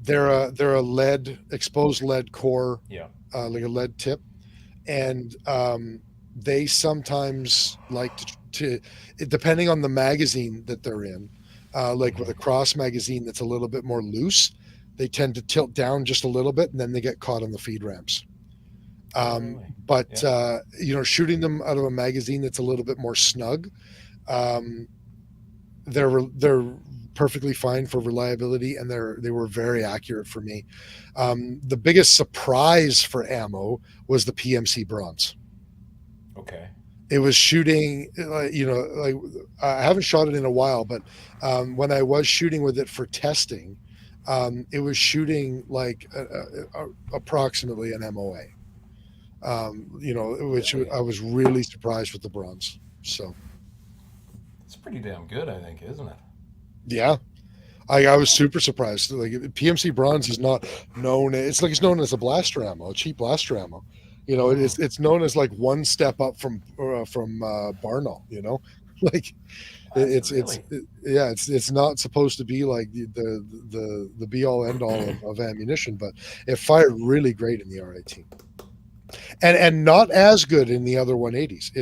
A: They're a lead exposed lead core, like a lead tip, and they sometimes like to depending on the magazine that they're in, like with a cross magazine that's a little bit more loose, they tend to tilt down just a little bit, and then they get caught on the feed ramps. Shooting them out of a magazine that's a little bit more snug, they're perfectly fine for reliability, and they were very accurate for me. The biggest surprise for ammo was the PMC bronze.
E: Okay.
A: It was shooting, like I haven't shot it in a while, but when I was shooting with it for testing, it was shooting like approximately an MOA. Which I was really surprised with the bronze. So
E: it's pretty damn good, I think, isn't it?
A: Yeah, I was super surprised. Like PMC bronze is not known. It's like it's known as a blaster ammo, a cheap blaster ammo. It's known as like one step up from Barnall. Like it's not supposed to be like the be all end all of ammunition, but it fired really great in the R18. And not as good in the other 180s.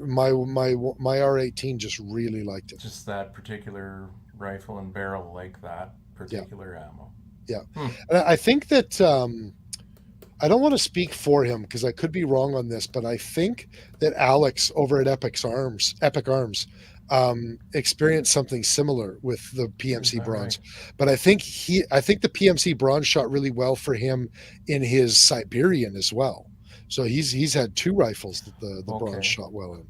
A: My R18 just really liked it.
E: Just that particular rifle and barrel, like that particular ammo.
A: Yeah, and I think that I don't want to speak for him because I could be wrong on this, but I think that Alex over at Epic Arms experienced something similar with the PMC bronze. Right? But I think the PMC bronze shot really well for him in his Siberian as well. So he's had two rifles that the bronze shot well in.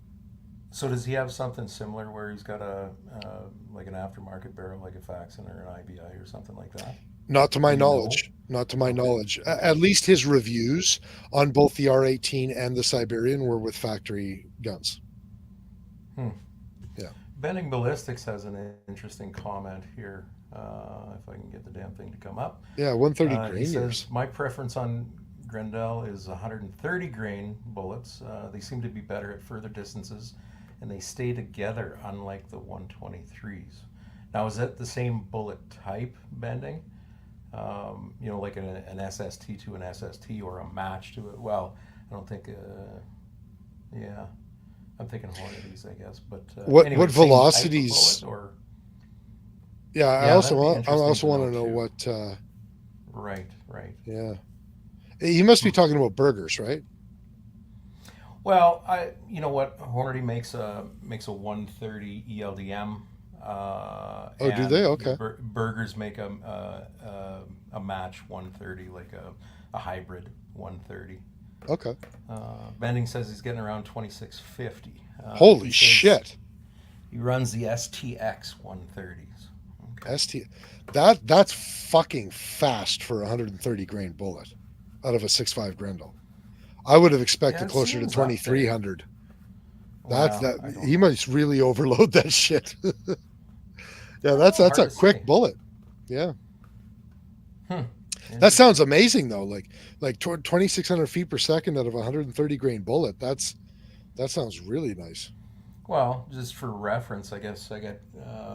E: So does he have something similar where he's got a like an aftermarket barrel, like a Faxon or an IBI or something like that?
A: Not to my knowledge. Not to my knowledge. At least his reviews on both the R18 and the Siberian were with factory guns. Yeah.
E: Bending Ballistics has an interesting comment here. If I can get the damn thing to come up.
A: Yeah, 130 grain.
E: He says, my preference on Grendel is 130 grain bullets. They seem to be better at further distances, and they stay together, unlike the 123s. Now, is that the same bullet type, Bending? Like an SST to an SST or a match to it? Well, I don't think, I'm thinking Hornadies, I guess. But
A: what
E: velocities?
A: I also want to know what.
E: Right.
A: Yeah, you must be talking about burgers, right?
E: Well, you know what? Hornady makes a 130 ELDM.
A: Do they? Okay.
E: Burgers make a match 130, like a hybrid 130.
A: Okay.
E: Bending says he's getting around 2650.
A: Holy shit!
E: He runs the STX 130s. Okay.
A: That's fucking fast for a 130 grain bullet out of a 6.5 Grendel. I would have expected closer to 2300. He must really overload that shit. Yeah, that's a quick bullet. Yeah. That sounds amazing though. Like 2,600 feet per second out of a 130 grain bullet. That sounds really nice.
E: Well, just for reference, I guess I get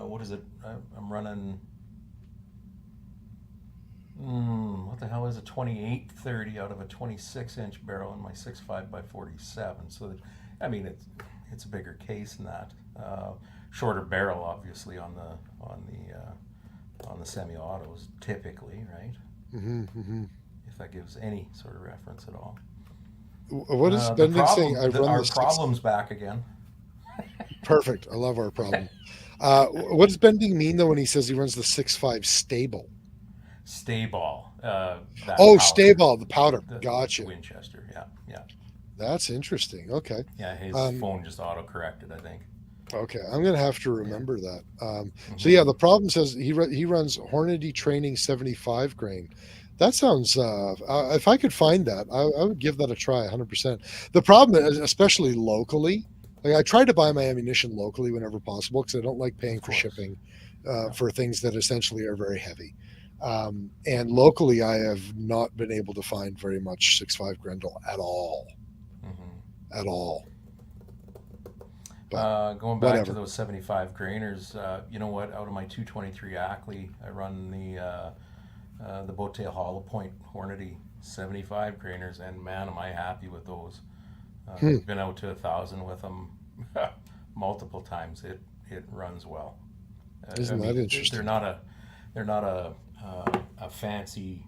E: what is it? I'm running. What the hell is a 2830 out of a 26-inch barrel in my 6.5 by 47? So, it's a bigger case than that. Shorter barrel, obviously, on the semi-autos, typically, right?
A: Mm-hmm.
E: If that gives any sort of reference at all.
A: What is Bending saying?
E: Our problem's back again.
A: Perfect. I love our problem. What does Bending mean though when he says he runs the 6.5 stable?
E: Stable.
A: Stable, the powder. Gotcha.
E: Winchester. Yeah.
A: That's interesting. Okay.
E: Yeah, his phone just auto-corrected, I think.
A: Okay, I'm gonna have to remember that. So yeah, the problem says he runs Hornady Training 75 grain. That sounds. If I could find that, I would give that a try 100%. The problem is, especially locally, like I try to buy my ammunition locally whenever possible because I don't like paying
E: Of
A: for
E: course.
A: shipping
E: Yeah.
A: for things that essentially are very heavy. And locally, I have not been able to find very much 6.5 Grendel at all, at all. But
E: Going back to
A: whatever.
E: those 75 grainers, you know what? Out of my 223 Ackley, I run the Bowtail Hollow Point Hornady 75 grainers, and man, am I happy with those. Been out to 1,000 with them multiple times. It runs well.
A: Isn't that interesting?
E: They're not a fancy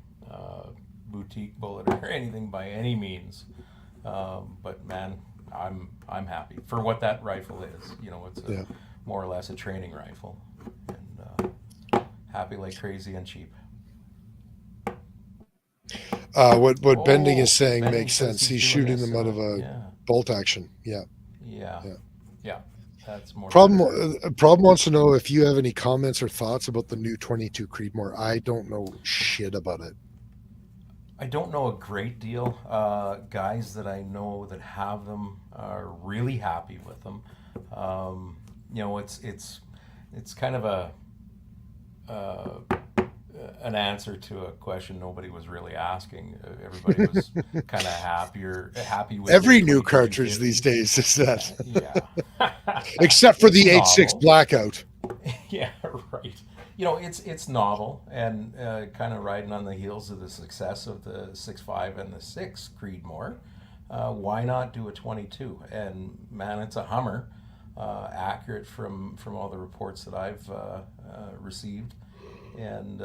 E: boutique bullet or anything by any means, but man, I'm happy for what that rifle is. You know, it's more or less a training rifle, and happy like crazy and cheap.
A: What Bending is saying
E: Bending
A: makes
E: says
A: sense. He's
E: doing
A: shooting
E: this,
A: them out of a bolt action. Yeah.
E: That's more
A: Problem wants to know if you have any comments or thoughts about the new 22 Creedmoor. I don't know shit about it.
E: I don't know a great deal. Guys that I know that have them are really happy with them. You know, it's kind of an answer to a question nobody was really asking. Everybody was kind of happy with
A: every new cartridge these days is that.
E: Yeah.
A: Except for the
E: It's
A: 8.6
E: novel.
A: Blackout.
E: Yeah, right. You know, it's novel and kind of riding on the heels of the success of the 6.5 and the 6 Creedmoor. Why not do a 22? And man, it's a Hummer, accurate from all the reports that I've received. And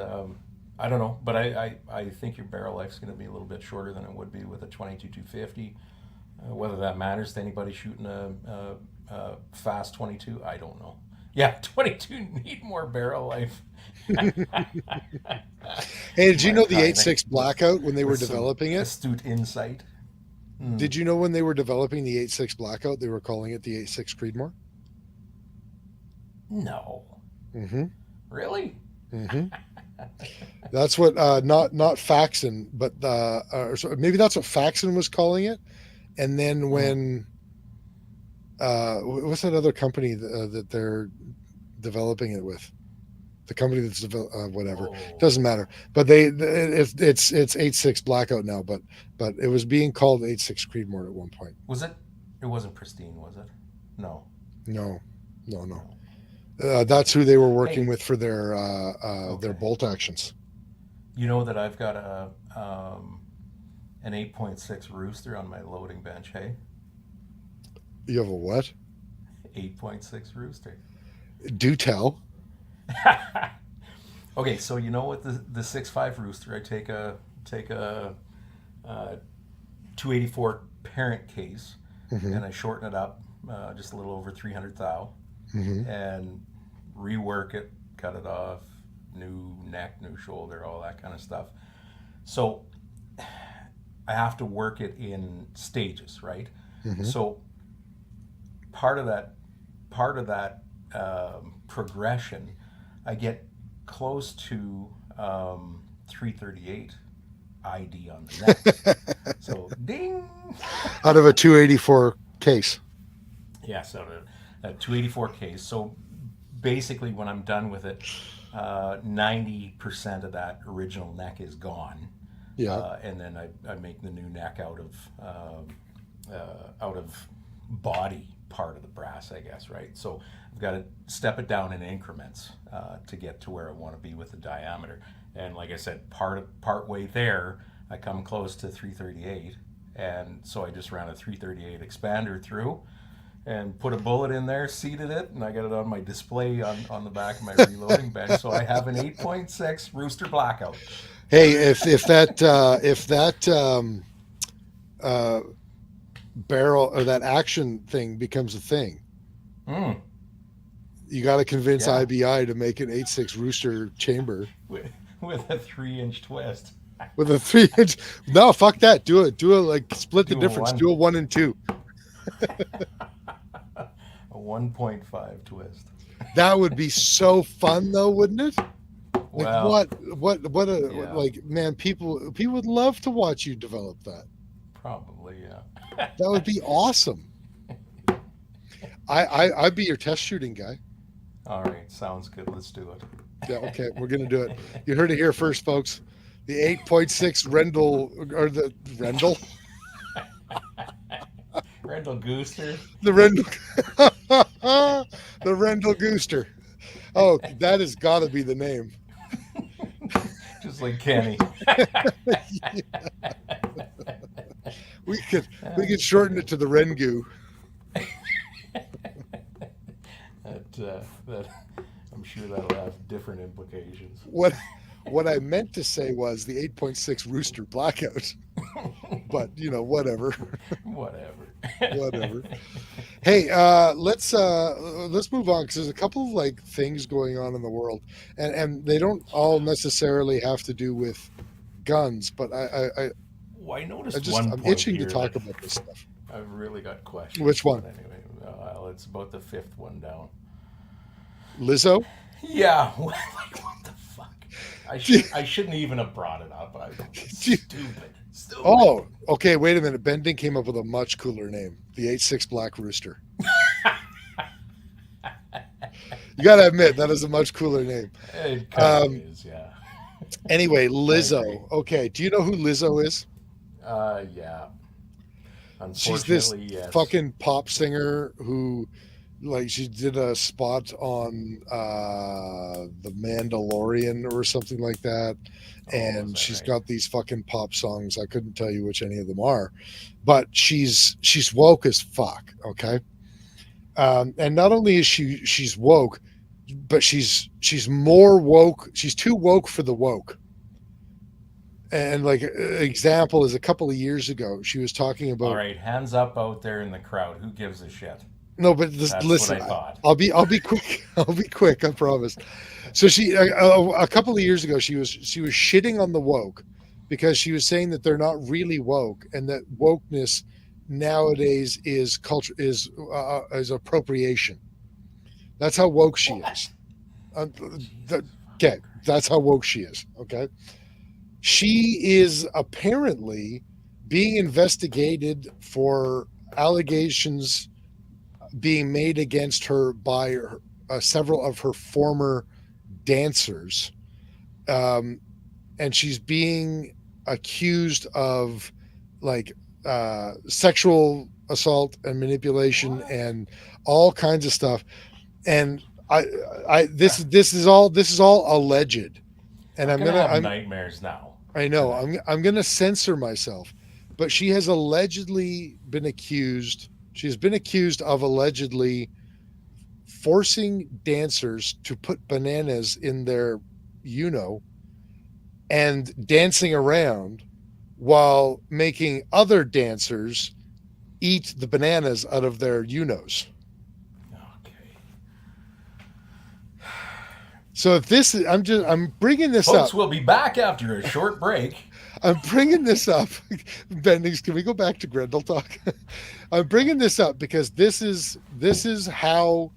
E: I don't know, but I think your barrel life's going to be a little bit shorter than it would be with a 22-250. Whether that matters to anybody shooting a fast 22, I don't know. Yeah, 22 need more barrel life.
A: Hey, did you know the
E: Kind
A: 8.6 Blackout when they were
E: with some
A: developing it?
E: astute insight.
A: Did you know when they were developing the 8.6 Blackout, they were calling it the 8.6 Creedmoor?
E: No.
A: Mm-hmm.
E: Really?
A: Mm-hmm. That's what not Faxon, but maybe that's what Faxon was calling it. And then when what's that other company that they're developing it with? The company that's whatever, doesn't matter. But it's 8.6 Blackout now, but it was being called 8.6 Creedmoor at one point.
E: Was it? It wasn't Pristine, was it? No.
A: No. That's who they were working
E: Hey.
A: with for their bolt actions.
E: You know that I've got an 8.6 Rooster on my loading bench, hey?
A: You have a what?
E: 8.6 Rooster.
A: Do tell.
E: Okay, so you know what the 6.5 Rooster, I take a 284 parent case and I shorten it up just a little over 300 thou and rework it, cut it off, new neck, new shoulder, all that kind of stuff. So I have to work it in stages, right? So part of that progression, I get close to 338 ID on the neck. So ding!
A: Out of a 284 case.
E: Yeah, so a 284 case. So basically, when I'm done with it, 90% of that original neck is gone.
A: Yeah.
E: And then I make the new neck out of body part of the brass, I guess, right? So I've got to step it down in increments to get to where I want to be with the diameter. And like I said, part way there, I come close to 338, and so I just ran a 338 expander through and put a bullet in there, seated it, and I got it on my display on the back of my reloading bench. So I have an 8.6 Rooster Blackout.
A: Hey, if that barrel or that action thing becomes a thing, you got to convince IBI to make an 8.6 Rooster chamber
E: with a 3-inch twist.
A: With a 3-inch. No, fuck that. Do it. Like split the difference. Do a 1 and 2.
E: A 1.5 twist.
A: That would be so fun, though, wouldn't it? Like
E: Well,
A: what like, man, people would love to watch you develop that.
E: probably, yeah.
A: That would be awesome. I'd be your test shooting guy.
E: All right, sounds good. Let's do it.
A: Yeah, okay, we're gonna do it. You heard it here first, folks. The 8.6 Rendell, or the Rendell,
E: Rendell Gooster.
A: the Rendell, the Rendell Gooster. Oh, that has got to be the name.
E: Just like Kenny.
A: We could shorten it to the Rengu.
E: That I'm sure that'll have different implications.
A: What I meant to say was the 8.6 Rooster Blackout, but whatever. Whatever. Hey, let's move on, because there's a couple of like things going on in the world, and they don't all necessarily have to do with guns, but
E: Well, I noticed
A: I'm
E: point
A: itching to
E: here
A: talk
E: that
A: about this stuff.
E: I've really got questions.
A: Which one?
E: But anyway, it's about the fifth one down.
A: Lizzo?
E: Yeah, like what the fuck? I shouldn't even have brought it up. Stupid.
A: Oh, okay. Wait a minute. Bending came up with a much cooler name: the 8.6 Black Rooster. You gotta admit that is a much cooler name.
E: It kind of is, yeah.
A: Anyway, Lizzo. Okay, do you know who Lizzo is?
E: Yeah.
A: She's this
E: Unfortunately, yes.
A: fucking pop singer who, like, she did a spot on The Mandalorian or something like that, and
E: that
A: she's
E: right?
A: got these fucking pop songs. I couldn't tell you which any of them are, but she's woke as fuck. Okay, and not only is she's woke, but she's more woke. She's too woke for the woke. And like example is a couple of years ago, she was talking about.
E: All right, hands up out there in the crowd. Who gives a shit?
A: No, but listen,
E: what I thought.
A: I'll be quick. I'll be quick. I promise. So she a couple of years ago, she was shitting on the woke, because she was saying that they're not really woke, and that wokeness nowadays is culture, is appropriation. That's how woke she is. Okay, that's how woke she is. Okay, she is apparently being investigated for allegations being made against her by several of her former dancers, and she's being accused of like sexual assault and manipulation and all kinds of stuff. And this is all alleged, and I'm
E: have nightmares now.
A: I know I'm gonna censor myself, but she has allegedly been accused. She's been accused of allegedly forcing dancers to put bananas in their and dancing around while making other dancers eat the bananas out of their Okay. So if this is, I'm bringing this
E: Folks,
A: up.
E: we'll be back after a short break.
A: I'm bringing this up. Bendings, can we go back to Grendel talk? I'm bringing this up because this is how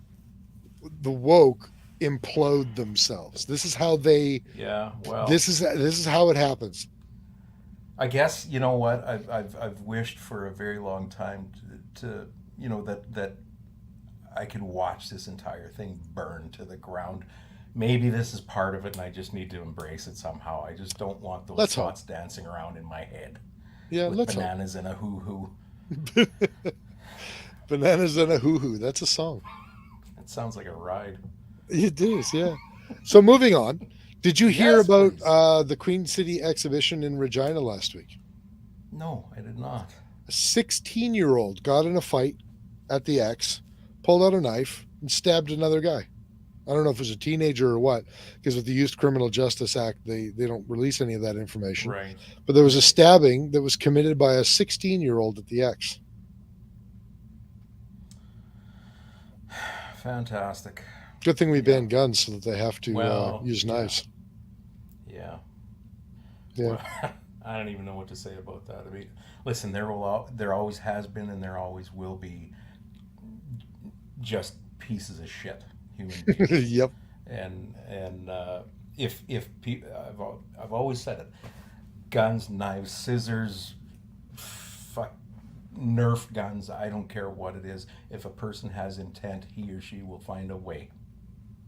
A: the woke implode themselves. This is how they.
E: Yeah. Well.
A: This is how it happens.
E: I guess you know what I've wished for a very long time to that I could watch this entire thing burn to the ground. Maybe this is part of it, and I just need to embrace it somehow. I just don't want those thoughts dancing around in my head.
A: Yeah,
E: with
A: let's
E: bananas and a hoo-hoo.
A: Bananas and a hoo-hoo. That's a song.
E: It sounds like a ride.
A: It is, yeah. So moving on. Did you hear about
E: please.
A: The Queen City exhibition in Regina last week?
E: No, I did not.
A: A 16-year-old got in a fight at the X, pulled out a knife, and stabbed another guy. I don't know if it was a teenager or what, because with the Youth Criminal Justice Act, they don't release any of that information.
E: Right.
A: But there was a stabbing that was committed by a 16-year-old at the X.
E: Fantastic.
A: Good thing we banned guns so that they have to use knives.
E: Yeah.
A: Yeah.
E: Well, I don't even know what to say about that. I mean, listen, there always has been and there always will be just pieces of shit human beings.
A: Yep.
E: And if I've always said it, guns, knives, scissors, fuck, Nerf guns, I don't care what it is. If a person has intent, he or she will find a way.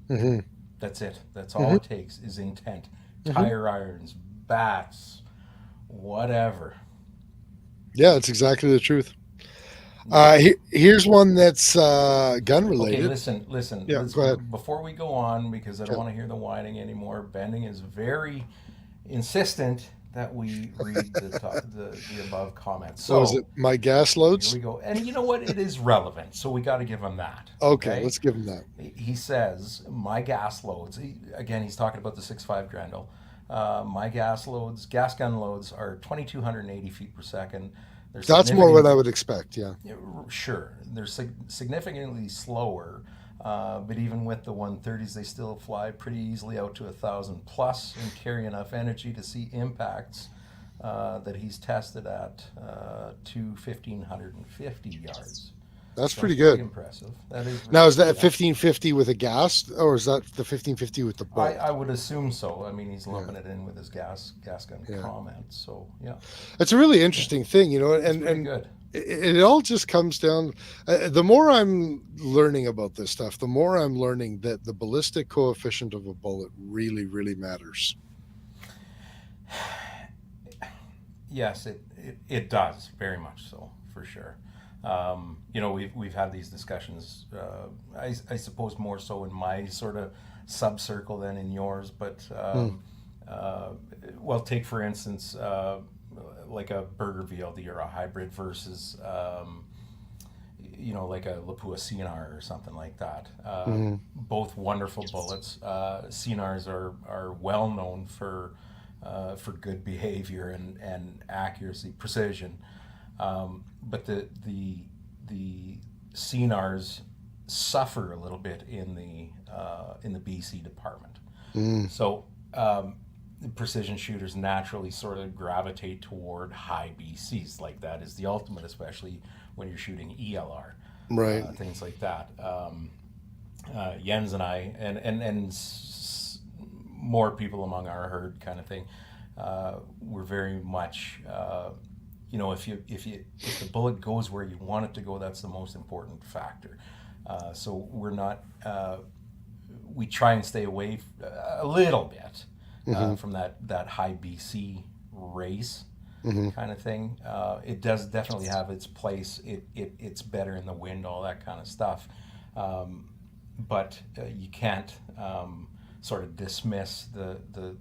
A: Hmm.
E: That's it. That's all it takes is intent. Tire irons, bats, whatever.
A: Yeah, it's exactly the truth. Here's one that's gun related.
E: Okay, listen.
A: Yeah, go ahead.
E: Before we go on, because I don't want to hear the whining anymore, Bending is very insistent that we read the above comments. So
A: is it my gas
E: here
A: loads?
E: we go. And you know what? It is relevant, so we got to give him that.
A: Okay, let's give him that.
E: He says, my gas loads, again, he's talking about the 6.5 Grendel. My gas gun loads are 2,280 feet per second.
A: That's more what I would expect, yeah.
E: Sure. They're significantly slower, but even with the 130s, they still fly pretty easily out to 1,000 plus and carry enough energy to see impacts that he's tested at to 1,550 yards.
A: That's
E: So
A: pretty
E: pretty
A: good.
E: impressive. That is
A: Now, is that
E: really-
A: 1550 with a gas, or is that the 1550 with the bolt?
E: I would assume so. I mean, he's lumping it in with his gas gun comments. So yeah,
A: It's a really interesting thing,
E: pretty
A: and
E: good.
A: it all just comes down. The more I'm learning about this stuff, the more I'm learning that the ballistic coefficient of a bullet really, really matters.
E: Yes, it does very much so, for sure. We've had these discussions. I suppose more so in my sort of sub circle than in yours. But well, take for instance, like a Burger VLD or a hybrid versus, like a Lapua CNR or something like that. Both wonderful bullets. CNRs are well known for good behavior and accuracy, precision. But the CNRs suffer a little bit in the BC department. So precision shooters naturally sort of gravitate toward high BCs. Like that is the ultimate, especially when you're shooting ELR,
A: Right.
E: things like that. Jens and I and more people among our herd kind of thing. We're very much. If the bullet goes where you want it to go, that's the most important factor. So we're not. We try and stay away a little bit from that high BC race kind of thing. It does definitely have its place. It's better in the wind, all that kind of stuff. But you can't sort of dismiss the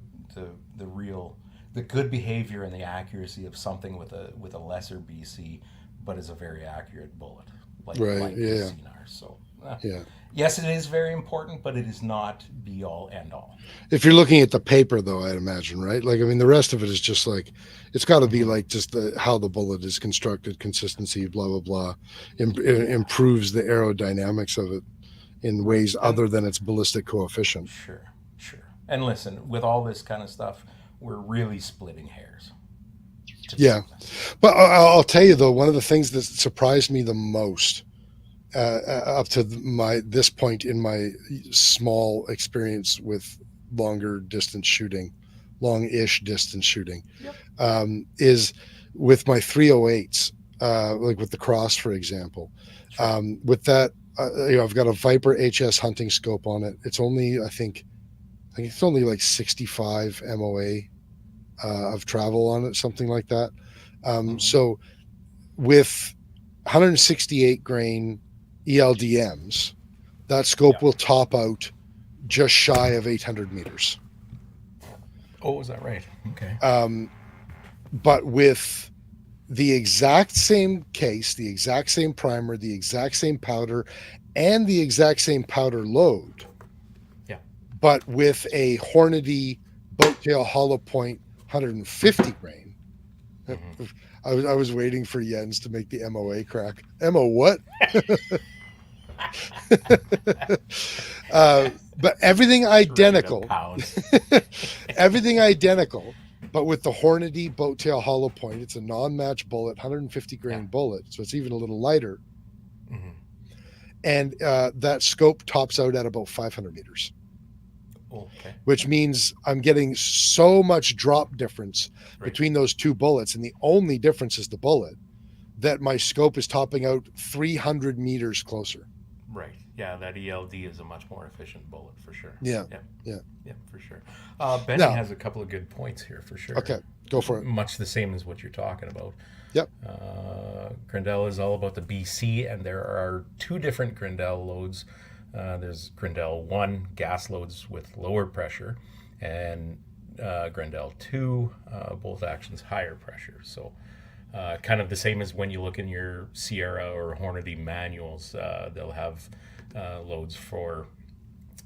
E: real. The good behavior and the accuracy of something with a lesser BC, but is a very accurate bullet, like the CNR. So, yes, it is very important, but it is not be all end all.
A: If you're looking at the paper, though, I'd imagine, right? Like, I mean, the rest of it is just like, it's got to be like just how the bullet is constructed, consistency, blah, blah, blah, improves the aerodynamics of it in ways other than its ballistic coefficient.
E: Sure. And listen, with all this kind of stuff, we're really splitting hairs.
A: Yeah. But I'll tell you, though, one of the things that surprised me the most up to this point in my small experience with longish distance shooting, is with my 308s, like with the Cross, for example. With that, I've got a Viper HS hunting scope on it. It's only, I think it's only like 65 MOA of travel on it, something like that. So with 168 grain ELDMs, that scope will top out just shy of 800 meters.
E: Oh, is that right? Okay.
A: But with the exact same case, the exact same primer, the exact same powder, and the exact same powder load, but with a Hornady boat tail hollow point 150 grain. I was waiting for Jens to make the MOA crack. MO what? But everything identical. Everything identical, but with the Hornady boat tail hollow point. It's a non-match bullet, 150 grain bullet, so it's even a little lighter. and that scope tops out at about 500 meters.
E: Okay.
A: Which means I'm getting so much drop difference between those two bullets, and the only difference is the bullet, that my scope is topping out 300 meters closer.
E: Right. Yeah, that ELD is a much more efficient bullet for sure.
A: Yeah.
E: Yeah, for sure. Benny has a couple of good points here for sure.
A: Okay, go for it.
E: Much the same as what you're talking about.
A: Yep.
E: Grendel is all about the BC, and there are two different Grendel loads. There's Grendel 1, gas loads with lower pressure, and Grendel 2, both actions higher pressure. So kind of the same as when you look in your Sierra or Hornady manuals, they'll have loads for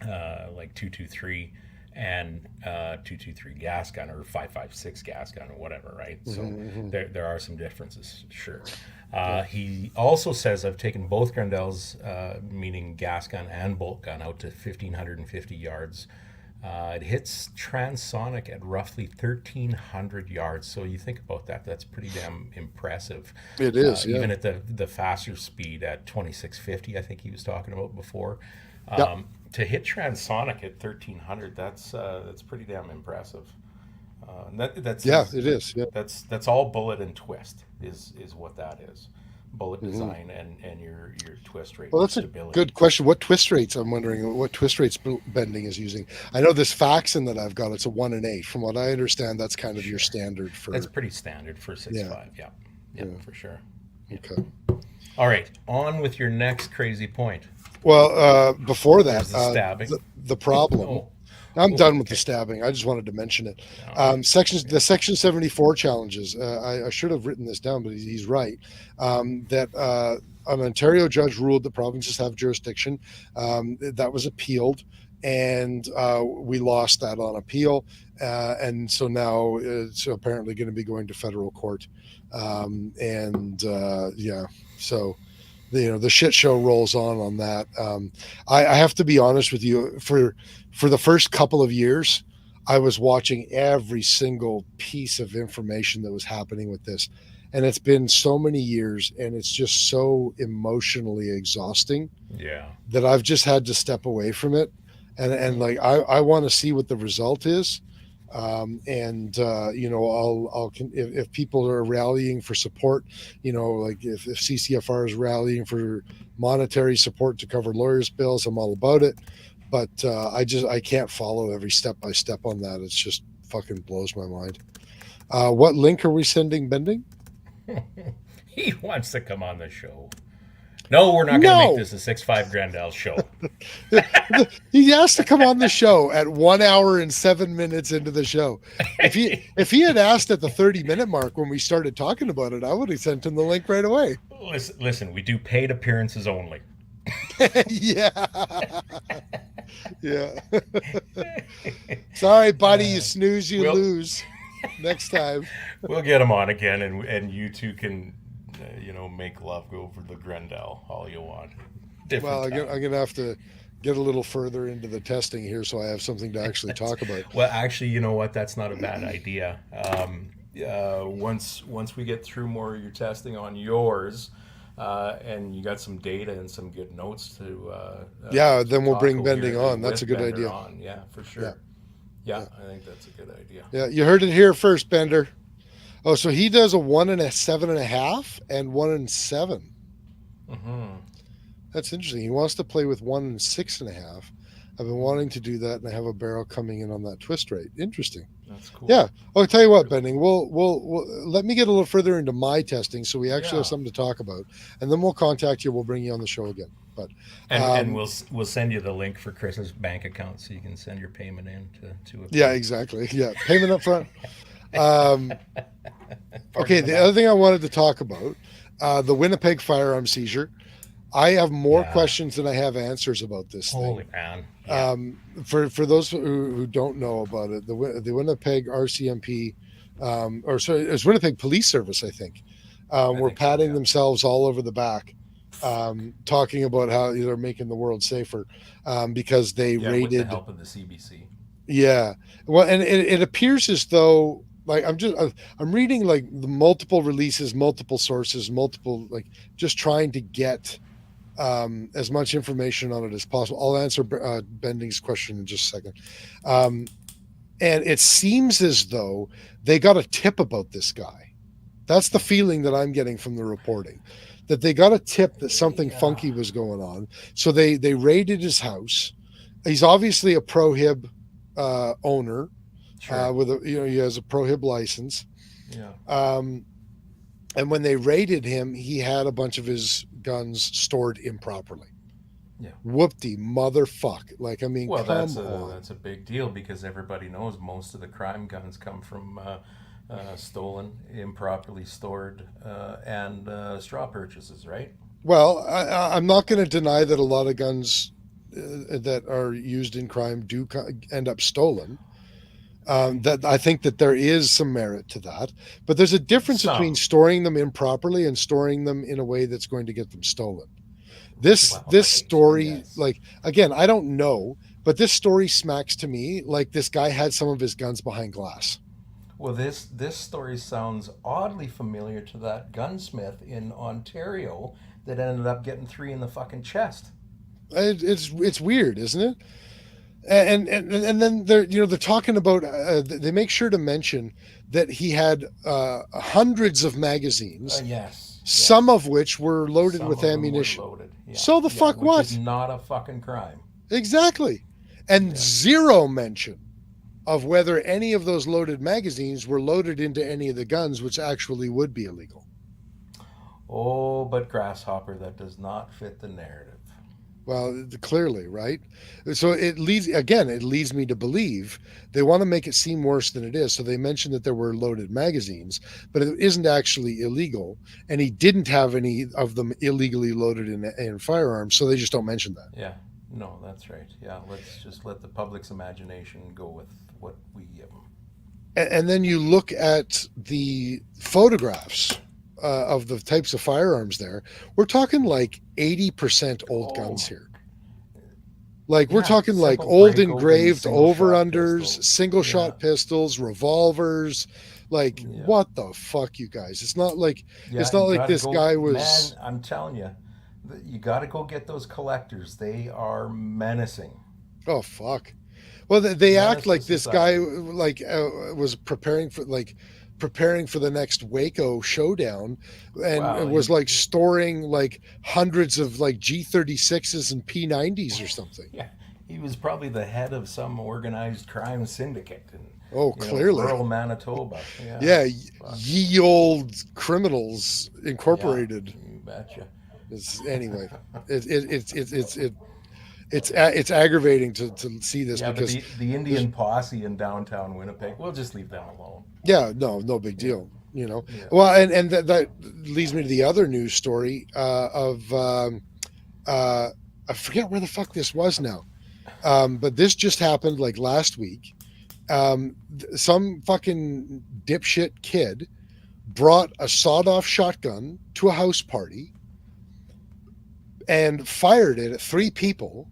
E: like 223 and 223 gas gun or 556 gas gun or whatever, right? So there are some differences, sure. He also says, I've taken both Grendels, meaning gas gun and bolt gun, out to 1,550 yards. It hits transonic at roughly 1,300 yards. So you think about that, that's pretty damn impressive.
A: It is,
E: even at the faster speed at 2,650, I think he was talking about before. To hit transonic at 1,300, that's pretty damn impressive. That's
A: it is. Yeah.
E: That's all bullet and twist is what that is. Bullet design and your twist rate.
A: Well, that's a good question. What twist rates? I'm wondering what twist rates Bending is using. I know this Faxon that I've got, it's a 1 and 8. From what I understand, that's kind of your standard for.
E: That's pretty standard for 6.5. Yeah, for sure. Yeah.
A: Okay.
E: All right, on with your next crazy point.
A: Well, before that,
E: the stabbing.
A: The problem. I'm done with the stabbing. I just wanted to mention it. The Section 74 challenges. I should have written this down, but he's right. That an Ontario judge ruled that provinces have jurisdiction. That was appealed, and we lost that on appeal. And so now it's apparently going to be going to federal court. So the shit show rolls on that. I have to be honest with you, for the first couple of years, I was watching every single piece of information that was happening with this, and it's been so many years, and it's just so emotionally exhausting that I've just had to step away from it, and like I want to see what the result is. If people are rallying for support, like if CCFR is rallying for monetary support to cover lawyers' bills, I'm all about it. But I can't follow every step by step on that. It's just fucking blows my mind. What link are we sending, Bending?
E: He wants to come on the show. No, we're not going to make this a 6.5 Grendel show.
A: He has to come on the show at 1 hour and 7 minutes into the show. If he had asked at the 30-minute mark when we started talking about it, I would have sent him the link right away.
E: Listen, we do paid appearances only.
A: Yeah. Sorry, buddy. You snooze, you lose. Next time.
E: We'll get him on again, and you two can... make love go over the Grendel all you want. I'm going to have to get a little further into the testing here so I have something to actually talk about. Well, actually, you know what? That's not a bad idea. Once we get through more of your testing on yours, and you got some data and some good notes to
A: then we'll bring Bending on. That's a good idea.
E: Yeah, for sure. Yeah, I think that's a good idea.
A: Yeah, you heard it here first, Bender. Oh, so he does a 1 and a 7.5 and 1 and 7. That's interesting. He wants to play with 1 and 6.5. I've been wanting to do that, and I have a barrel coming in on that twist rate. Interesting.
E: That's cool.
A: Yeah. I'll tell you what, Bending. We'll let me get a little further into my testing, so we actually have something to talk about, and then we'll contact you. We'll bring you on the show again. But
E: and we'll send you the link for Chris's bank account so you can send your payment in to.
A: Yeah, exactly. Yeah, payment up front. Okay, the other thing I wanted to talk about, the Winnipeg firearm seizure. I have more questions than I have answers about this thing.
E: Holy man.
A: For those who don't know about it, the Winnipeg RCMP, it's Winnipeg Police Service, I think, were patting themselves all over the back, talking about how they're making the world safer because they raided. With the
E: help of the CBC.
A: Yeah. Well, and it appears as though, like, I'm reading like the multiple releases, multiple sources, just trying to get as much information on it as possible. I'll answer Bending's question in just a second. And it seems as though they got a tip about this guy. That's the feeling that I'm getting from the reporting, that they got a tip that something funky was going on. So they raided his house. He's obviously a prohib owner,
E: Sure.
A: with a, he has a prohib license.
E: Yeah.
A: And when they raided him, he had a bunch of his guns stored improperly.
E: Yeah.
A: Whoop-de motherfuck. Like, I mean,
E: Well,
A: come
E: that's
A: on.
E: a big deal because everybody knows most of the crime guns come from stolen, improperly stored, and straw purchases, right?
A: Well, I'm not going to deny that a lot of guns that are used in crime do end up stolen. That I think that there is some merit to that, but there's a difference between storing them improperly and storing them in a way that's going to get them stolen. This story,
E: yes.
A: like, again, I don't know, but this story smacks to me like this guy had some of his guns behind glass.
E: Well, this story sounds oddly familiar to that gunsmith in Ontario that ended up getting 3 in the fucking chest.
A: It's weird, isn't it? And then they're talking about they make sure to mention that he had hundreds of magazines,
E: Yes.
A: some of which were loaded
E: Some
A: with
E: of them were
A: ammunition.
E: loaded. Yeah.
A: So the fuck
E: which
A: what?
E: is not a fucking crime.
A: Exactly. And zero mention of whether any of those loaded magazines were loaded into any of the guns, which actually would be illegal.
E: Oh, but Grasshopper, that does not fit the narrative.
A: Well, clearly, right? So it leads me to believe they want to make it seem worse than it is. So they mentioned that there were loaded magazines, but it isn't actually illegal. And he didn't have any of them illegally loaded in firearms. So they just don't mention that.
E: Yeah. No, that's right. Yeah, let's just let the public's imagination go with what we give them.
A: And then you look at the photographs of the types of firearms there. We're talking like 80% old guns here. Like we're talking like old engraved over-unders, single-shot pistols, revolvers. Like what the fuck, you guys? It's not like this guy was.
E: Man, I'm telling you, you got to go get those collectors. They are menacing.
A: Oh fuck. Well, they act like this guy was preparing for the next Waco showdown, and was like storing like hundreds of like G36s and P90s or something.
E: Yeah, he was probably the head of some organized crime syndicate in
A: clearly
E: rural Manitoba.
A: Yeah, Ye Old Criminals Incorporated.
E: Yeah, you betcha.
A: Anyway, it's aggravating to see this because
E: the Indian posse in downtown Winnipeg. We'll just leave them alone.
A: Yeah, no big deal. Well, and that leads me to the other news story of I forget where the fuck this was now, but this just happened like last week. Some fucking dipshit kid brought a sawed-off shotgun to a house party and fired it at 3 people,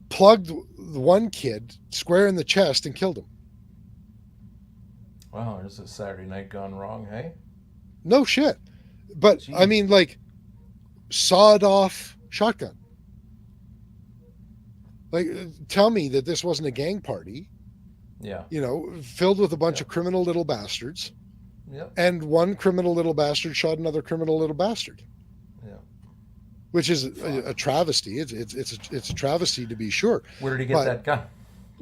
A: plugged one kid square in the chest and killed him.
E: Wow, there's a Saturday night gone wrong, hey?
A: No shit. But jeez. I mean, like, sawed off shotgun. Like, tell me that this wasn't a gang party.
E: Yeah.
A: Filled with a bunch of criminal little bastards.
E: Yep.
A: And one criminal little bastard shot another criminal little bastard.
E: Yeah.
A: Which is a travesty. It's a travesty, to be sure.
E: Where did he get that gun?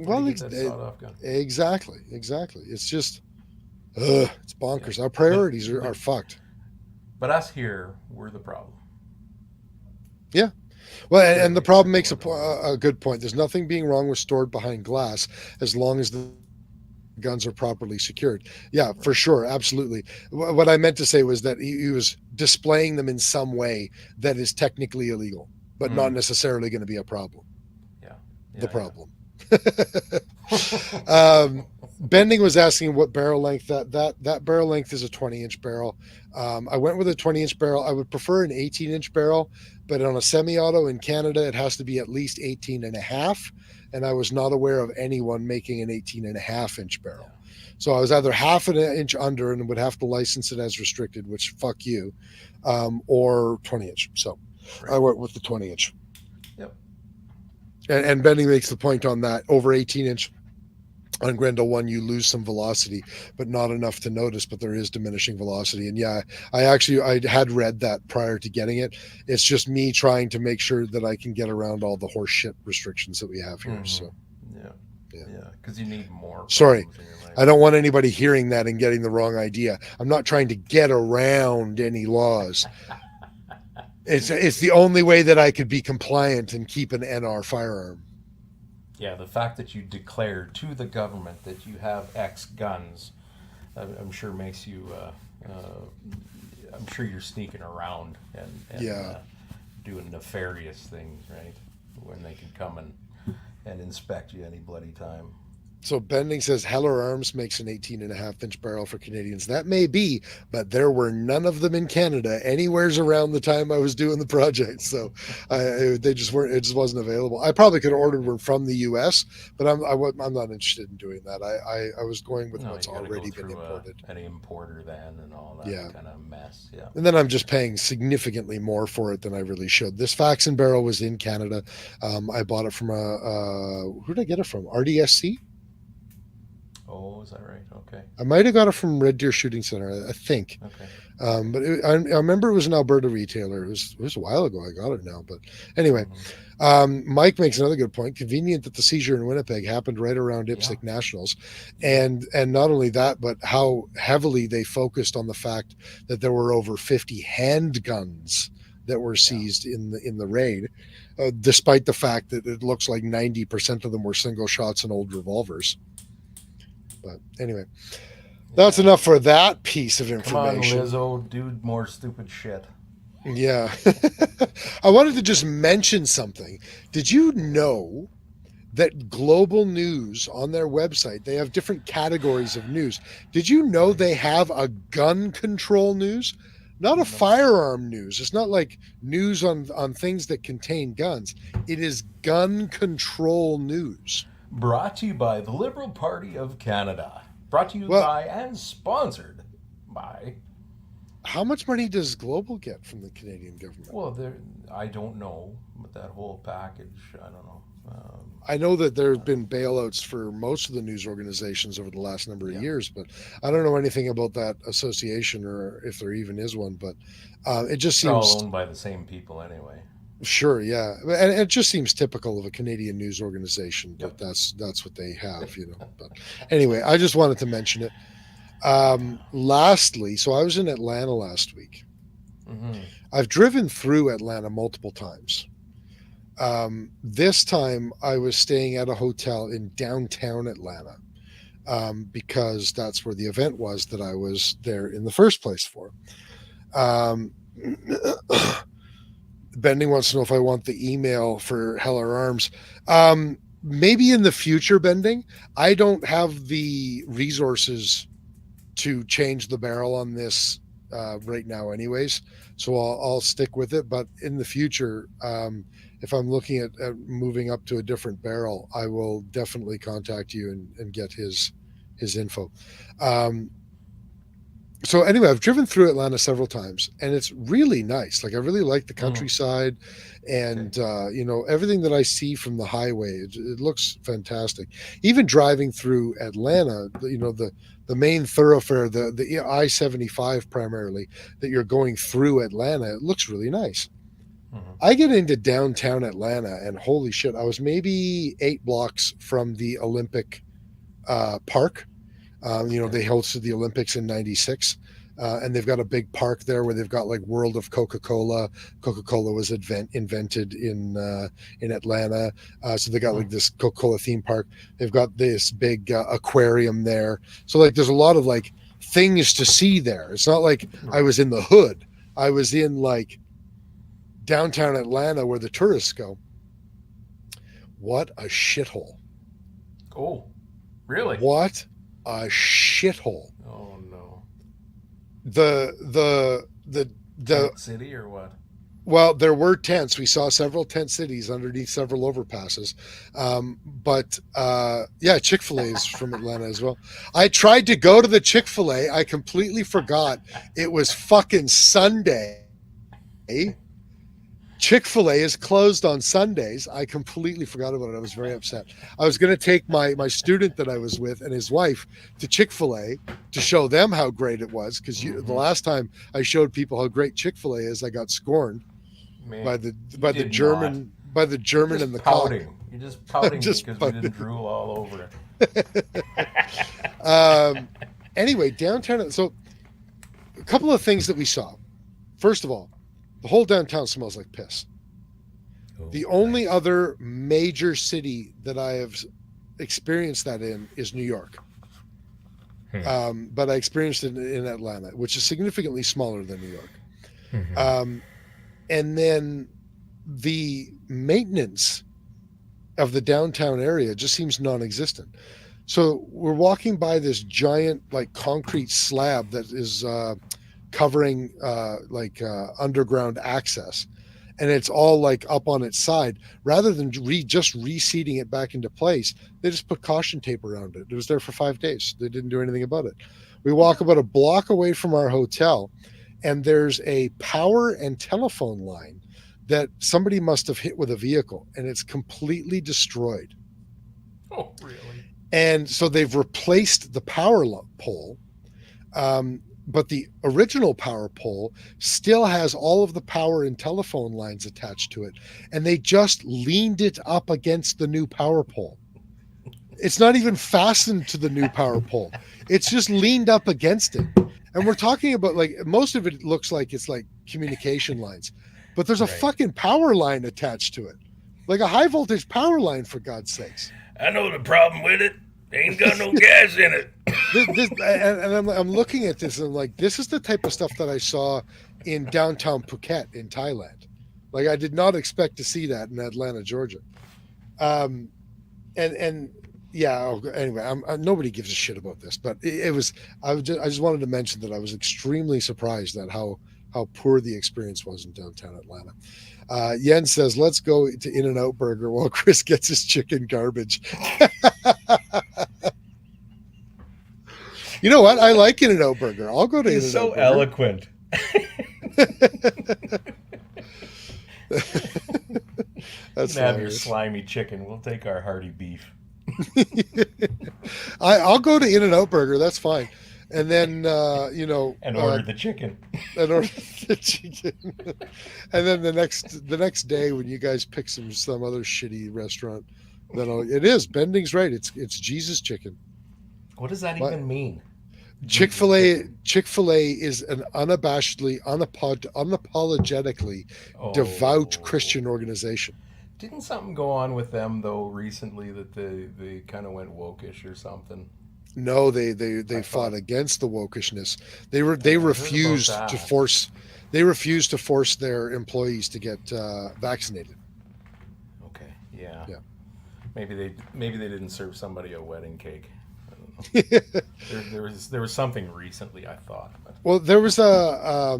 A: Sawed-off gun? Exactly. It's just, it's bonkers. Our priorities are fucked.
E: But us here, we're the problem.
A: Yeah. Well, and the problem makes a good point. There's nothing being wrong with stored behind glass as long as the guns are properly secured. Yeah, for sure. Absolutely. What I meant to say was that he was displaying them in some way that is technically illegal, but not necessarily going to be a problem. The problem. Bending was asking what barrel length that barrel length is. A 20-inch barrel. I went with a 20-inch barrel. I would prefer an 18-inch barrel, but on a semi-auto in Canada, it has to be at least 18 and a half. And I was not aware of anyone making an 18 and a half inch barrel. So I was either half an inch under and would have to license it as restricted, which fuck you, or 20 inch. So I went with the 20-inch.
E: Yep.
A: And Benny makes the point on that. Over 18-inch on Grendel 1, you lose some velocity, but not enough to notice, but there is diminishing velocity. And yeah, I had read that prior to getting it. It's just me trying to make sure that I can get around all the horse shit restrictions that we have here.
E: Mhm.
A: So
E: Yeah, because you need more.
A: Sorry,
E: problems in your life.
A: I don't want anybody hearing that and getting the wrong idea. I'm not trying to get around any laws. It's the only way that I could be compliant and keep an NR firearm.
E: Yeah, the fact that you declare to the government that you have X guns, I'm sure makes you. I'm sure you're sneaking around and doing nefarious things, right? When they can come and inspect you any bloody time.
A: So Bending says Heller Arms makes an 18.5-inch barrel for Canadians. That may be, but there were none of them in Canada anywheres around the time I was doing the project. So they just weren't. It just wasn't available. I probably could have ordered one from the U.S., but I'm not interested in doing that. I was going with what's
E: you gotta
A: already
E: go
A: been
E: through
A: imported.
E: An importer then and all that kind of mess. Yeah.
A: And then I'm just paying significantly more for it than I really should. This Faxon barrel was in Canada. I bought it from who did I get it from? RDSC.
E: Oh, is that right? Okay.
A: I might have got it from Red Deer Shooting Center, I think.
E: Okay.
A: But I remember it was an Alberta retailer. It was a while ago. I got it now, but anyway, Mike makes another good point. Convenient that the seizure in Winnipeg happened right around IPSC Nationals, and not only that, but how heavily they focused on the fact that there were over 50 handguns that were seized in the raid, despite the fact that it looks like 90% of them were single shots and old revolvers. But anyway, that's enough for that piece of information.
E: Come on, Lizzo, do more stupid shit.
A: Yeah. I wanted to just mention something. Did you know that Global News on their website, they have different categories of news? Did you know they have a gun control news? Not a firearm news. It's not like news on things that contain guns. It is gun control news.
E: Brought to you by the Liberal Party of Canada. Brought to you by and sponsored by.
A: How much money does Global get from the Canadian government?
E: Well, I don't know, but that whole package, I don't know.
A: I know that there have been bailouts for most of the news organizations over the last number of years, but I don't know anything about that association or if there even is one. But it just seems
E: all owned by the same people anyway.
A: Sure, yeah, and it just seems typical of a Canadian news organization, but that's what they have, you know. But anyway, I just wanted to mention it. Lastly, so I was in Atlanta last week.
E: Mm-hmm.
A: I've driven through Atlanta multiple times. This time I was staying at a hotel in downtown Atlanta because that's where the event was that I was there in the first place for. Bending wants to know if I want the email for Heller Arms. Maybe in the future, Bending. I don't have the resources to change the barrel on this right now anyways, so I'll stick with it. But in the future, if I'm looking at moving up to a different barrel, I will definitely contact you and get his info. So anyway, I've driven through Atlanta several times, and it's really nice. Like, I really like the countryside, and you know, everything that I see from the highway. It looks fantastic. Even driving through Atlanta, you know, the main thoroughfare, the I-75 primarily, that you're going through Atlanta, it looks really nice. Mm-hmm. I get into downtown Atlanta, and holy shit, I was maybe 8 blocks from the Olympic Park. You know, they hosted the Olympics in '96, and they've got a big park there where they've got like World of Coca-Cola. Coca-Cola was invented in Atlanta, so they got like this Coca-Cola theme park. They've got this big aquarium there. So like, there's a lot of like things to see there. It's not like I was in the hood. I was in like downtown Atlanta where the tourists go. What a shithole!
E: Oh, really?
A: What a shithole!
E: Oh no!
A: The
E: tent city or what?
A: Well, there were tents. We saw several tent cities underneath several overpasses. But yeah, Chick-fil-A is from Atlanta as well. I tried to go to the Chick-fil-A. I completely forgot it was fucking Sunday. Chick-fil-A is closed on Sundays. I completely forgot about it. I was very upset. I was going to take my student that I was with and his wife to Chick-fil-A to show them how great it was, because the last time I showed people how great Chick-fil-A is, I got scorned by the German and the cop.
E: You're just pouting
A: Just
E: because
A: pouting.
E: we didn't drool all over it.
A: Anyway, downtown. So a couple of things that we saw. First of all, the whole downtown smells like piss.
E: Oh,
A: The only other major city that I have experienced that in is New York. But I experienced it in Atlanta, which is significantly smaller than New York. And then the maintenance of the downtown area just seems non-existent. So we're walking by this giant like concrete slab that is covering underground access, and it's all like up on its side. Rather than just reseating it back into place, they just put caution tape around it. It was there for 5 days. They didn't do anything about it. We walk about a block away from our hotel, and there's a power and telephone line that somebody must have hit with a vehicle, and it's completely destroyed.
E: Oh, really?
A: And so they've replaced the power pole, but the original power pole still has all of the power and telephone lines attached to it, and they just leaned it up against the new power pole. It's not even fastened to the new power pole. It's just leaned up against it. And we're talking about, like, most of it looks like it's like communication lines, but there's a fucking power line attached to it, like a high voltage power line, for God's sakes.
E: I know the problem with it. Ain't got no gas in it.
A: I'm looking at this and I'm like, this is the type of stuff that I saw in downtown Phuket in Thailand. Like, I did not expect to see that in Atlanta, Georgia. Anyway, nobody gives a shit about this, but it was. I just wanted to mention that I was extremely surprised at how poor the experience was in downtown Atlanta. Yen says, let's go to In-N-Out Burger while Chris gets his chicken garbage. You know what? I like In-N-Out Burger. I'll go to
E: He's
A: In-N-Out
E: so
A: Burger.
E: eloquent.
A: That's
E: You can have your
A: hilarious.
E: slimy chicken. We'll take our hearty beef.
A: I'll go to In-N-Out Burger. That's fine. And then,
E: And order the chicken.
A: and order the chicken. And then the next day when you guys pick some other shitty restaurant, then it is Bending's right. It's Jesus chicken.
E: What does that
A: What?
E: even mean?
A: Chick-fil-A is an unabashedly, unapologetically devout Christian organization.
E: Didn't something go on with them though recently that they kind of went wokish or something?
A: No, they fought against the wokishness. They refused
E: that.
A: to force their employees to get vaccinated.
E: Okay, yeah.
A: Yeah.
E: Maybe they didn't serve somebody a wedding cake. I don't know. there was something recently, I thought. But
A: Well, there was a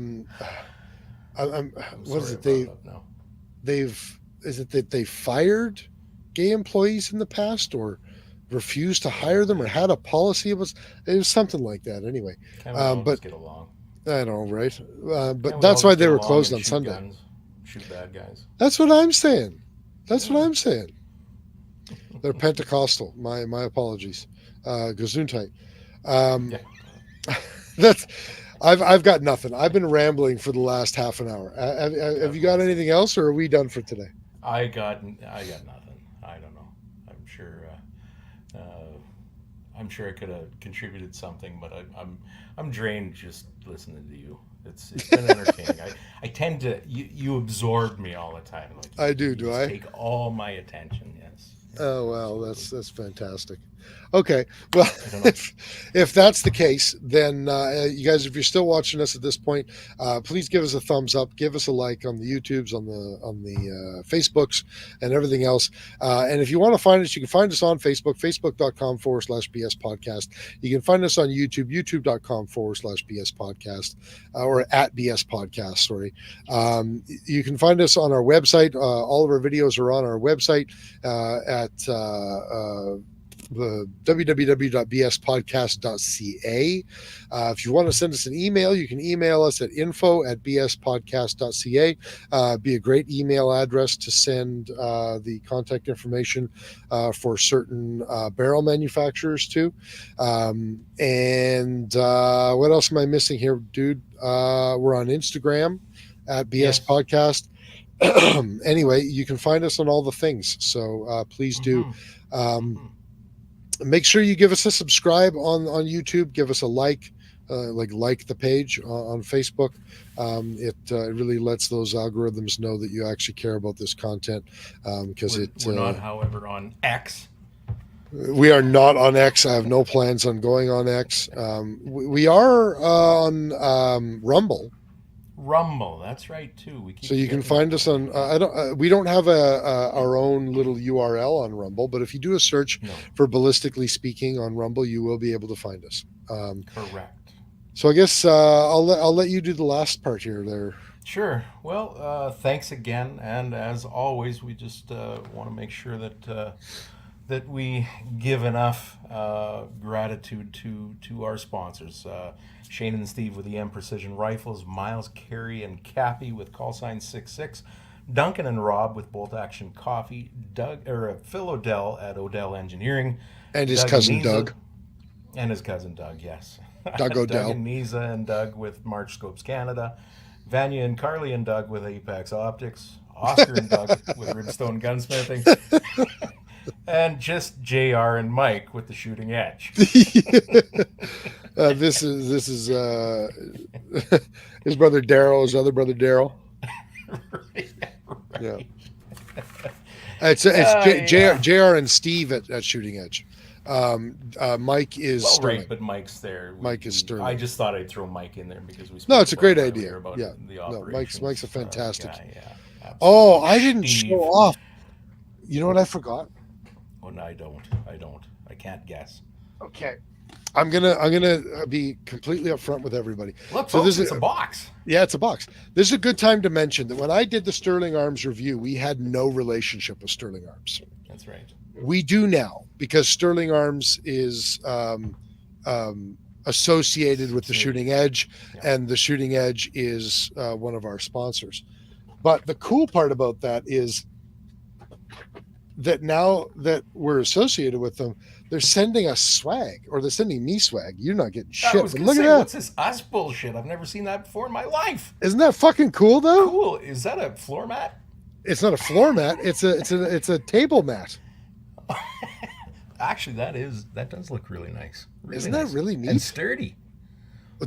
E: I'm
A: what is
E: sorry
A: it?
E: I brought it up now.
A: Is it that they fired gay employees in the past, or refused to hire them, or had a policy? It was something like that. Anyway,
E: Can't we all
A: but
E: just get along?
A: I don't know, right?
E: Can't
A: But
E: we
A: that's
E: all
A: why
E: just
A: they
E: get
A: were
E: along
A: closed
E: and
A: on
E: shoot
A: Sunday.
E: guns, shoot bad guys.
A: That's what I'm saying. They're Pentecostal. My apologies. Gesundheit.
E: Yeah.
A: That's. I've got nothing. I've been rambling for the last half an hour. Have you got anything else, or are we done for today?
E: I got nothing. I don't know. I'm sure I could have contributed something, but I'm drained just listening to you. It's been entertaining. I tend to you absorb me all the time. Like
A: I do.
E: you
A: Do
E: just
A: I?
E: take all my attention? Yes.
A: Oh well, that's fantastic. Okay, well, if that's the case, then you guys, if you're still watching us at this point, please give us a thumbs up, give us a like on the YouTubes, on the Facebooks, and everything else. And if you want to find us, you can find us on Facebook, facebook.com/BS Podcast. You can find us on YouTube, youtube.com/BS Podcast, or at BS Podcast. Sorry. You can find us on our website. All of our videos are on our website at the www.bspodcast.ca. If you want to send us an email, you can email us at info@bspodcast.ca. Be a great email address to send the contact information for certain barrel manufacturers too. And what else am I missing here, dude? We're on Instagram at BS Podcast. Anyway, you can find us on all the things. So please do. Make sure you give us a subscribe on YouTube. Give us a like the page on Facebook. It really lets those algorithms know that you actually care about this content. Because
E: we're not, however, on X.
A: We are not on X. I have no plans on going on X. We are on Rumble.
E: Rumble, that's right too.
A: So you can find us on. We don't have our own little URL on Rumble, but if you do a search for Ballistically Speaking on Rumble, you will be able to find us.
E: Correct.
A: So I guess I'll let you do the last part here. There.
E: Sure. Well, thanks again, and as always, we just want to make sure that we give enough gratitude to our sponsors. Shane and Steve with EM Precision Rifles, Miles, Carey, and Cappy with call sign 66, Duncan and Rob with Bolt Action Coffee, Phil Odell at Odell Engineering,
A: and his cousin Doug,
E: and his cousin Doug, yes,
A: Doug Odell,
E: Doug and Nisa and Doug with March Scopes Canada, Vanya and Carly and Doug with Apex Optics, Oscar and Doug with Ribstone Gunsmithing. And just JR and Mike with the Shooting Edge.
A: This is his brother Daryl, his other brother Daryl.
E: Right.
A: Yeah. It's JR and Steve at Shooting Edge. Mike is Sterling.
E: Right, but Mike's there.
A: Mike is Sterling.
E: I just thought I'd throw Mike in there because we.
A: No, it's a great idea.
E: About
A: yeah,
E: the
A: Mike's a fantastic.
E: Guy, yeah,
A: oh, I didn't show off. You know what I forgot?
E: Oh, no, I don't. I can't guess.
A: Okay. I'm gonna be completely upfront with everybody.
E: Look, so this is a box.
A: Yeah, it's a box. This is a good time to mention that when I did the Sterling Arms review, we had no relationship with Sterling Arms.
E: That's right.
A: We do now because Sterling Arms is associated with the Shooting Edge, and the Shooting Edge is one of our sponsors. But the cool part about that is that now that we're associated with them, they're sending us swag, or they're sending me swag. You're not getting shit. But look at that.
E: What's this us bullshit? I've never seen that before in my life.
A: Isn't that fucking cool though?
E: Cool. Is that a floor mat?
A: It's not a floor mat. It's a table mat.
E: Actually, that does look really nice. Really
A: Isn't
E: nice.
A: that really neat?
E: And sturdy.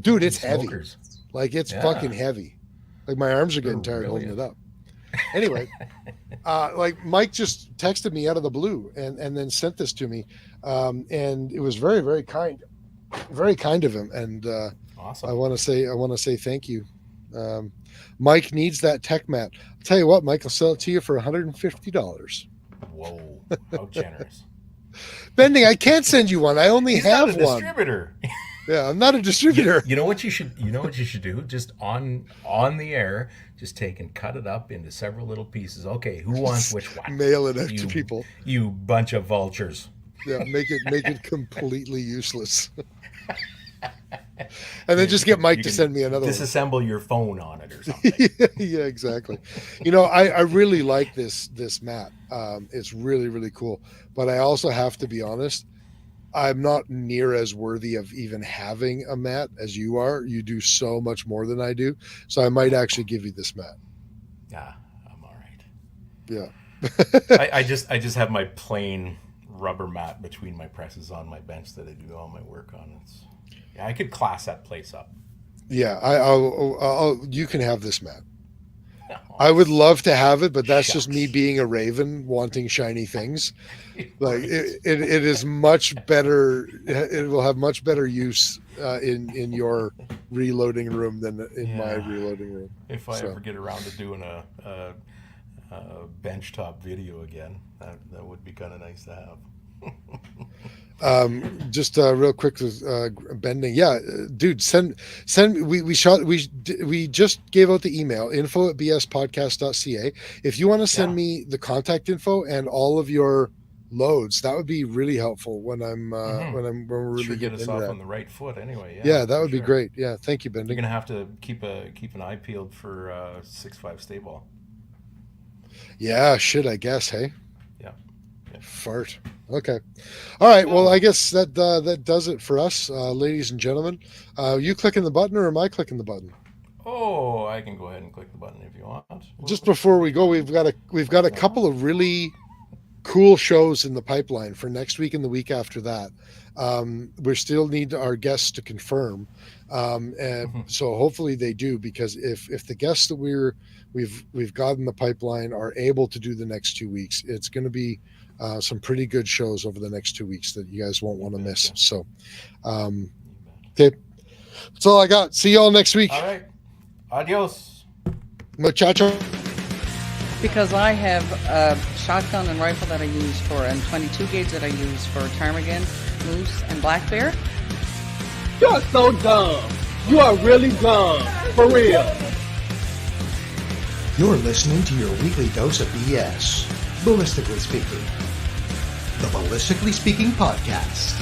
A: Dude, it's heavy.
E: Smokers.
A: Like it's fucking heavy. Like my arms are getting tired holding it up. Anyway, like Mike just texted me out of the blue and then sent this to me, and it was very, very kind of him. And
E: awesome.
A: I want to say thank you. Mike needs that tech mat. I'll tell you what, Mike, I'll sell it to you for $150.
E: Whoa, how generous.
A: Bending, I can't send you one. I only have
E: not a
A: one.
E: Distributor.
A: Yeah, I'm not a distributor.
E: You know what you should do? Just on the air, just take and cut it up into several little pieces. Okay, who wants which one?
A: Mail it out to people.
E: You bunch of vultures.
A: Yeah, make it completely useless. And then just get Mike to send me another one.
E: Disassemble your phone on it or something.
A: Yeah, exactly. You know, I really like this mat. It's really, really cool. But I also have to be honest, I'm not near as worthy of even having a mat as you are. You do so much more than I do. So I might actually give you this mat.
E: Yeah, I'm all right.
A: Yeah.
E: I just have my plain rubber mat between my presses on my bench that I do all my work on. I could class that place up.
A: Yeah, I'll you can have this mat. I would love to have it, but that's just me being a raven wanting shiny things. Like it is much better. It will have much better use in your reloading room than in my reloading room.
E: If I ever get around to doing a benchtop video again, that would be kind of nice to have.
A: Just real quick with Bending. Yeah, dude, send we just gave out the email info@bspodcast.ca. If you want to send me the contact info and all of your loads. That would be really helpful when when we're really
E: Sure, get
A: getting
E: us
A: into
E: off
A: that.
E: on the right foot. Anyway,
A: Yeah, that
E: for
A: would be
E: sure.
A: great. Yeah, thank you,
E: You're
A: Bending.
E: gonna have to keep an eye peeled for 6'5" stay ball.
A: Yeah, shit, I guess. Hey,
E: Yeah.
A: fart. Okay. All right. Well, I guess that does it for us, ladies and gentlemen. You clicking the button, or am I clicking the button?
E: Oh, I can go ahead and click the button if you want.
A: Just before we go, we've got a couple of really cool shows in the pipeline for next week and the week after that. We still need our guests to confirm, and so hopefully they do, because if the guests that we've got in the pipeline are able to do the next 2 weeks, it's going to be some pretty good shows over the next 2 weeks that you guys won't want to miss. So, okay, that's all I got. See y'all next week.
E: All right. Adios.
A: Muchacho.
F: Because I have a shotgun and rifle that I use for, and 22 gauge that I use for ptarmigan, moose, and black bear.
G: You're so dumb. You are really dumb. For real.
D: You're listening to your weekly dose of BS. Ballistically speaking. The Ballistically Speaking Podcast.